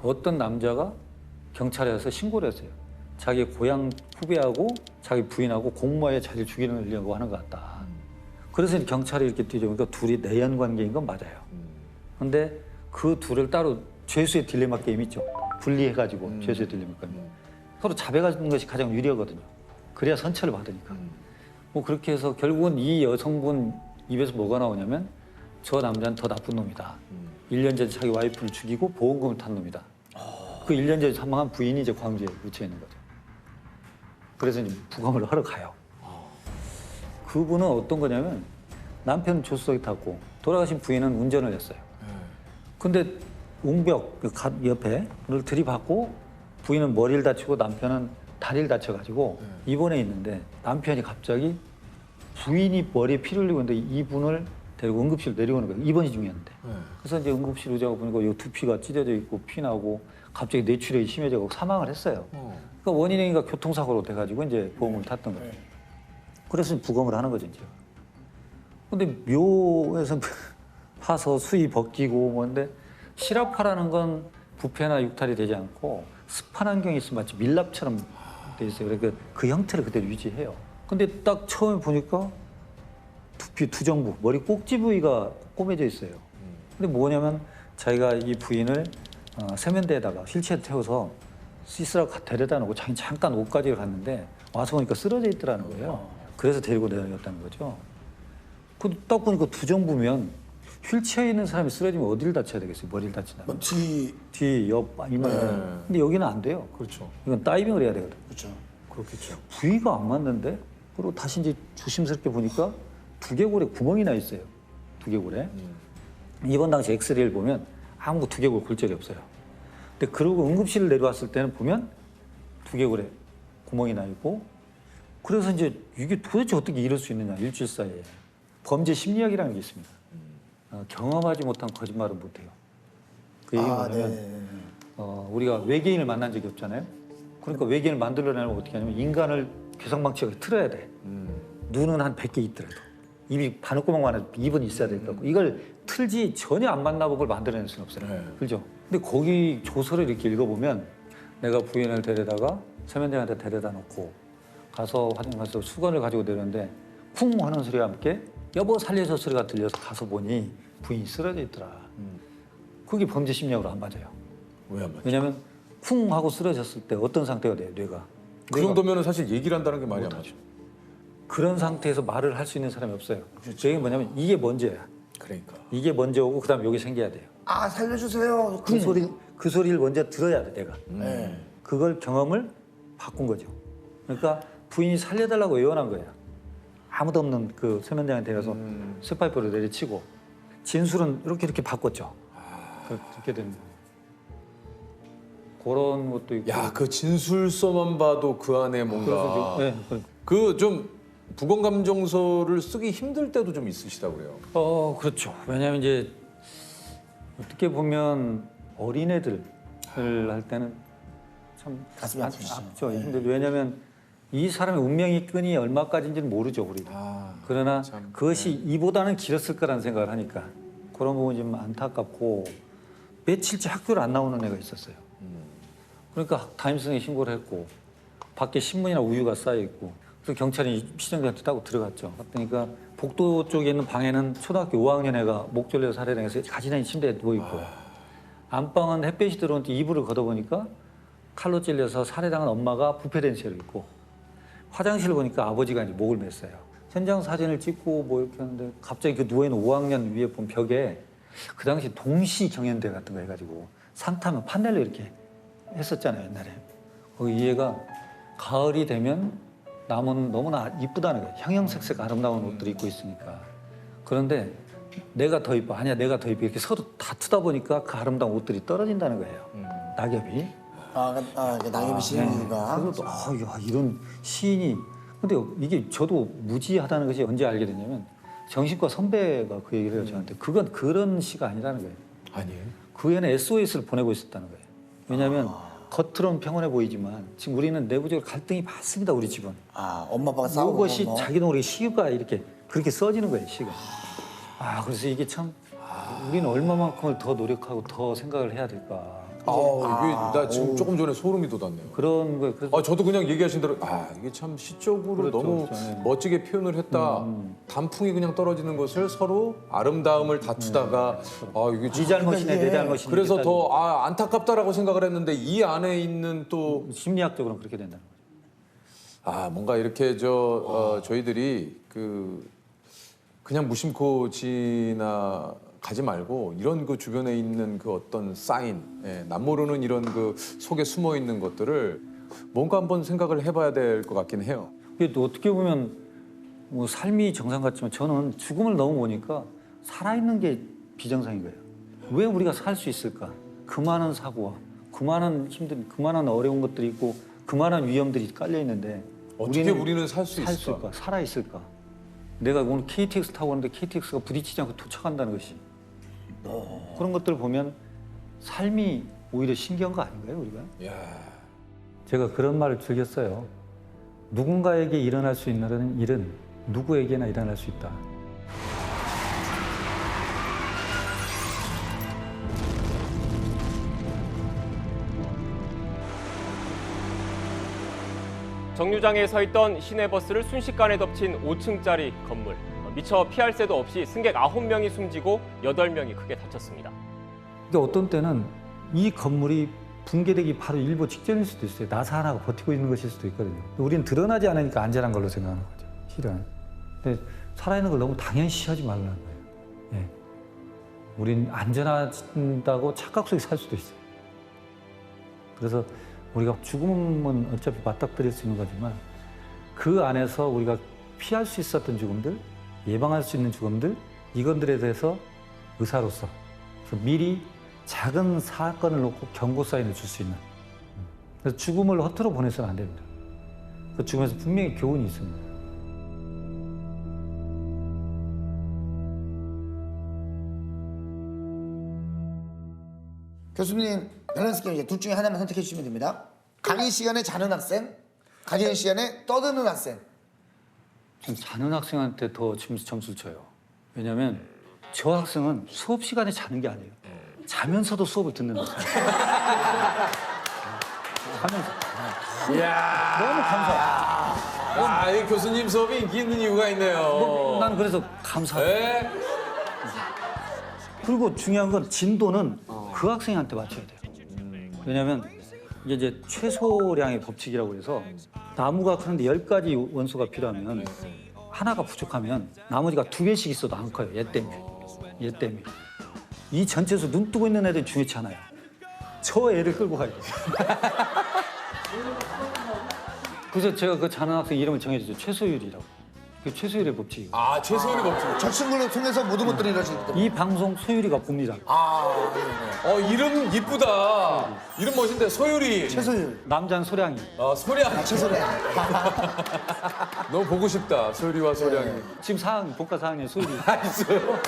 어떤 남자가 경찰에 와서 신고를 했어요. 자기 고향 후배하고 자기 부인하고 공모에 자기를 죽이려고 하는 것 같다. 그래서 경찰이 이렇게 뒤져보니까 둘이 내연 관계인 건 맞아요. 근데 그 둘을 따로 죄수의 딜레마 게임 있죠. 분리해가지고 죄수의 딜레마 게임. 서로 자백하는 것이 가장 유리하거든요. 그래야 선처를 받으니까. 뭐 그렇게 해서 결국은 이 여성분 입에서 뭐가 나오냐면 저 남자는 더 나쁜 놈이다. 1년 전에 자기 와이프를 죽이고 보험금을 탄 놈이다. 그 1년 전에 사망한 부인이 이제 광주에 묻혀 있는 거죠. 그래서 이제 부검을 하러 가요. 그분은 어떤 거냐면 남편은 조수석에 탔고 돌아가신 부인은 운전을 했어요. 근데 웅벽 옆에 를 들이받고 부인은 머리를 다치고 남편은 다리를 다쳐가지고 입원해 있는데 남편이 갑자기 부인이 머리에 피를 흘리고 있는데 이분을 데리고 응급실로 내려오는 거예요. 입원이 중이었는데. 그래서 이제 응급실 의자가 보니까 이 두피가 찢어져 있고 피 나고 갑자기 뇌출혈이 심해져서 사망을 했어요. 그러니까 원인이니까 교통사고로 돼가지고 이제 보험을 탔던 거예요. 그래서 부검을 하는 거죠 이제. 근데 묘에서 파서 수위 벗기고 뭔데 실압화라는 건 부패나 육탈이 되지 않고 습한 환경이 있으면 마치 밀랍처럼 돼 있어요. 그러니까 그 형태를 그대로 유지해요. 근데 딱 처음에 보니까 두피 두정부, 머리 꼭지 부위가 꼬매져 있어요. 근데 뭐냐면 자기가 이 부인을 세면대에다가 휠체어 태워서 시스라고 데려다 놓고 자기 잠깐 옷 가지러 갔는데 와서 보니까 쓰러져 있더라는 거예요. 그래서 데리고 내려갔다는 거죠. 근데 딱 보니까 두정부면 휠체어에 있는 사람이 쓰러지면 어디를 다쳐야 되겠어요? 머리를 다친다면. 뒤, 옆, 이마. 근데 여기는 안 돼요. 그렇죠. 이건 다이빙을 해야 되거든. 그렇죠. 그렇겠죠. 부위가 안 맞는데 그리고 다시 이제 조심스럽게 보니까 두개골에 구멍이 나 있어요. 두개골에. 입원 당시 엑스레이를 보면 아무 두개골 골절이 없어요. 근데 그러고 응급실을 내려왔을 때는 보면 두개골에 구멍이 나 있고 그래서 이제 이게 도대체 어떻게 이럴 수 있느냐 일주일 사이에 범죄 심리학이라는 게 있습니다. 경험하지 못한 거짓말은 못해요. 그 얘기는 뭐냐면 우리가 외계인을 만난 적이 없잖아요. 그러니까 외계인을 만들어내려면 어떻게 하냐면 인간을 괴상망측하게 틀어야 돼. 눈은 한 100개 있더라도 입이 바늘구멍만 해도 입은 있어야 될 거고 이걸 틀지 전혀 안 만나본 걸 만들어낼 수는 없어요. 그렇죠? 근데 거기 조서를 이렇게 읽어보면 내가 부인을 데려다가 세면대한테 데려다 놓고 가서 화장 가서 수건을 가지고 내렸는데 쿵 하는 소리와 함께 여보 살려줘 소리가 들려서 가서 보니 부인이 쓰러져 있더라. 그게 범죄 심리학으로 안 맞아요. 왜 안 맞죠? 왜냐하면 쿵 하고 쓰러졌을 때 어떤 상태가 돼요, 뇌가. 그 정도면 사실 얘기를 한다는 게 말이 안 맞죠. 그런 상태에서 말을 할 수 있는 사람이 없어요. 그게 뭐냐면 이게 먼저야. 그러니까. 이게 먼저 오고 그다음에 여기 생겨야 돼요. 아 살려주세요. 그 소리를 먼저 들어야 돼, 내가. 그걸 경험을 바꾼 거죠. 그러니까 부인이 살려달라고 애원한 거예요. 아무도 없는 그 세면대한테 가서 쇠파이프로 내리치고 진술은 이렇게 바꿨죠. 그렇게 되는 거예요. 그런 것도 있고. 야, 그 진술서만 봐도 그 안에 뭔가 네, 그 좀 부검감정서를 쓰기 힘들 때도 좀 있으시다고 그래요. 그렇죠. 왜냐하면 이제 어떻게 보면 어린애들을 할 때는 참 가슴이 아프죠. 힘들죠. 왜냐하면 이 사람의 운명의 끈이 얼마까지인지는 모르죠, 우리가. 그러나 그것이 이보다는 길었을 거라는 생각을 하니까 그런 부분이 좀 안타깝고 며칠째 학교를 안 나오는 애가 있었어요. 그러니까 담임선생님이 신고를 했고 밖에 신문이나 우유가 쌓여 있고 그래서 경찰이 시정자한테 따고 들어갔죠. 그러니까 복도 쪽에 있는 방에는 초등학교 5학년 애가 목 졸려 살해당해서 가지런히 침대에 누워 있고 안방은 햇볕이 들어오는데 이불을 걷어보니까 칼로 찔려서 살해당한 엄마가 부패된 채로 있고 화장실을 보니까 아버지가 이제 목을 맸어요. 현장 사진을 찍고 뭐 이렇게 하는데 갑자기 그 누워있는 5학년 위에 본 벽에 그 당시 동시 경연대 같은 거 해가지고 상 타면 판넬로 이렇게 했었잖아요, 옛날에. 거기 이 애가 가을이 되면 나무는 너무나 이쁘다는 거예요. 형형색색 아름다운 옷들 입고 있으니까. 그런데 내가 더 이뻐, 아니야 내가 더 이뻐 이렇게 서로 다투다 보니까 그 아름다운 옷들이 떨어진다는 거예요. 낙엽이. 낙엽이 시인이가. 그것도 이런 시인이. 근데 이게 저도 무지하다는 것이 언제 알게 됐냐면 정신과 선배가 그 얘기를 해요, 저한테. 그건 그런 시가 아니라는 거예요. 아니에요? 그 애는 SOS를 보내고 있었다는 거예요. 왜냐하면 겉으로는 평온해 보이지만 지금 우리는 내부적으로 갈등이 많습니다, 우리 집은. 엄마 아빠가 싸우고 이것이 자기도 모르게 시가 이렇게 그렇게 써지는 거예요, 시가. 그래서 이게 참 우리는 얼마만큼을 더 노력하고 더 생각을 해야 될까. 이게 나 지금 조금 전에 소름이 돋았네요. 그런 거예요. 그래서 저도 그냥 얘기하신 대로 이게 참 시적으로 그렇죠, 너무 그렇죠. 네. 멋지게 표현을 했다. 단풍이 그냥 떨어지는 것을 서로 아름다움을 다투다가 이게 네 잘못이네, 내 잘못이네. 그래서 더 안타깝다라고 생각을 했는데 이 안에 있는 또 심리학적으로는 그렇게 된다는 거죠. 뭔가 이렇게 저희들이 그냥 무심코 가지 말고 이런 그 주변에 있는 그 어떤 사인, 남모르는 이런 그 속에 숨어 있는 것들을 뭔가 한번 생각을 해봐야 될 것 같긴 해요. 이게 또 어떻게 보면 뭐 삶이 정상 같지만 저는 죽음을 너무 보니까 살아있는 게 비정상인 거예요. 왜 우리가 살 수 있을까? 그 많은 사고와 그 많은 힘든, 그 많은 어려운 것들이 있고 그 많은 위험들이 깔려 있는데 어떻게 우리는 살 수 있을까? 살아 있을까? 내가 오늘 KTX 타고 왔는데 KTX가 부딪히지 않고 도착한다는 것이 그런 것들을 보면 삶이 오히려 신기한 거 아닌가요, 우리가? 제가 그런 말을 즐겼어요. 누군가에게 일어날 수 있는 일은 누구에게나 일어날 수 있다. 정류장에 서 있던 시내버스를 순식간에 덮친 5층짜리 건물. 미처 피할 새도 없이 승객 9명이 숨지고 8명이 크게 다쳤습니다. 근데 어떤 때는 이 건물이 붕괴되기 바로 일보 직전일 수도 있어요. 나사 하나가 버티고 있는 것일 수도 있거든요. 우리는 드러나지 않으니까 안전한 걸로 생각하는 거죠. 실은. 근데 살아있는 걸 너무 당연시하지 말라는 거예요. 예. 우린 안전하다고 착각 속에 살 수도 있어요. 그래서 우리가 죽음은 어차피 맞닥뜨릴 수 있는 거지만 그 안에서 우리가 피할 수 있었던 죽음들, 예방할 수 있는 죽음들, 이것들에 대해서 의사로서 그래서 미리 작은 사건을 놓고 경고 사인을 줄 수 있는. 그래서 죽음을 허투루 보내서는 안 됩니다. 그 죽음에서 분명히 교훈이 있습니다. 교수님 밸런스 게임 이제 둘 중에 하나만 선택해 주시면 됩니다. 강의 시간에 자는 학생, 강의 시간에 떠드는 학생. 좀 자는 학생한테 더 점수를 줘요. 왜냐하면 저 학생은 수업 시간에 자는 게 아니에요. 자면서도 수업을 듣는 거예요. 자면서. 이야. 너무 감사해요. 이 교수님 수업이 인기 있는 이유가 있네요. 난 그래서 감사해요. 그리고 중요한 건 진도는 그 학생한테 맞춰야 돼요. 왜냐하면 이게 이제 최소량의 법칙이라고 해서 나무가 크는데 10가지 원소가 필요하면 하나가 부족하면 나머지가 2개씩 있어도 안 커요. 얘 때문에. 얘 때문에. 이 전체에서 눈 뜨고 있는 애들이 중요치 않아요. 저 애를 끌고 가야 돼요. 그래서 제가 그 자는 학생 이름을 정해줬어요. 최소율이라고. 그 최소율의 법칙. 아, 최소율의 법칙. 저 친구를 통해서 모든 것들이 이루어지기 때문에. 이 방송 소율이가 봅니다. 이름 이쁘다. 이름 멋진데 소율이. 최소율. 남자는 소량이. 소량. 최소량. 너무 보고 싶다. 소율이와 소량이. 지금 본과 4학년 소율이. 있어요?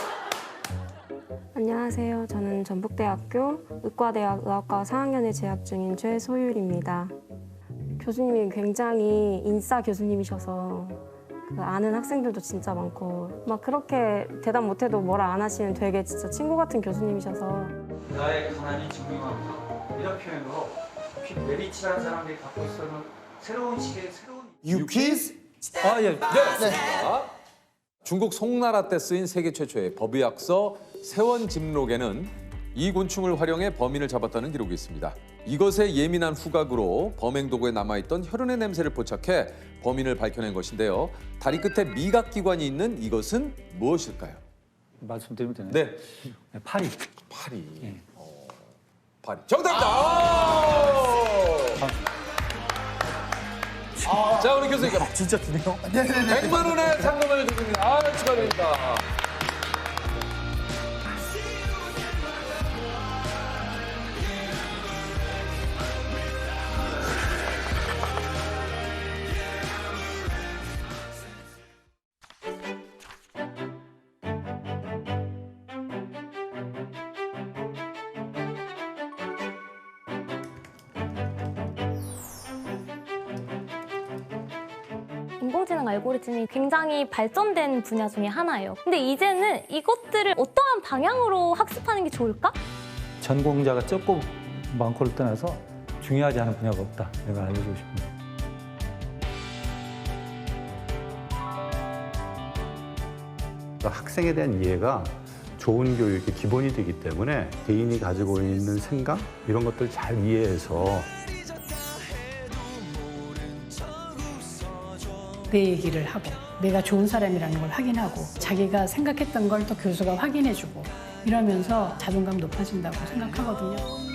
안녕하세요. 저는 전북대학교 의과대학 의학과 4학년에 재학 중인 최소율입니다. 교수님이 굉장히 인싸 교수님이셔서 그 아는 학생들도 진짜 많고 막 그렇게 대답 못해도 뭐라 안 하시는 되게 진짜 친구 같은 교수님이셔서 나의 가난이 증명한다. 이런 표현으로 메리치라는 사람들이 갖고 있는 새로운 시대의 새로운 유퀴즈? 예. 네. 중국 송나라 때 쓰인 세계 최초의 법의학서 세원집록에는 이 곤충을 활용해 범인을 잡았다는 기록이 있습니다. 이것의 예민한 후각으로 범행 도구에 남아있던 혈흔의 냄새를 포착해 범인을 밝혀낸 것인데요. 다리 끝에 미각기관이 있는 이것은 무엇일까요? 말씀드리면 되나요? 네. 파리. 파리. 예. 파리. 정답입니다. 자, 우리 교수님. 진짜 드네요. 100만 원의 상금을 드립니다. 축하드립니다. 인공지능 알고리즘이 굉장히 발전된 분야 중에 하나예요. 근데 이제는 이것들을 어떠한 방향으로 학습하는 게 좋을까? 전공자가 적고 많고를 떠나서 중요하지 않은 분야가 없다. 내가 알려주고 싶습니다. 학생에 대한 이해가 좋은 교육의 기본이 되기 때문에 개인이 가지고 있는 생각 이런 것들을 잘 이해해서 내 얘기를 하고 내가 좋은 사람이라는 걸 확인하고 자기가 생각했던 걸 또 교수가 확인해주고 이러면서 자존감 높아진다고 생각하거든요.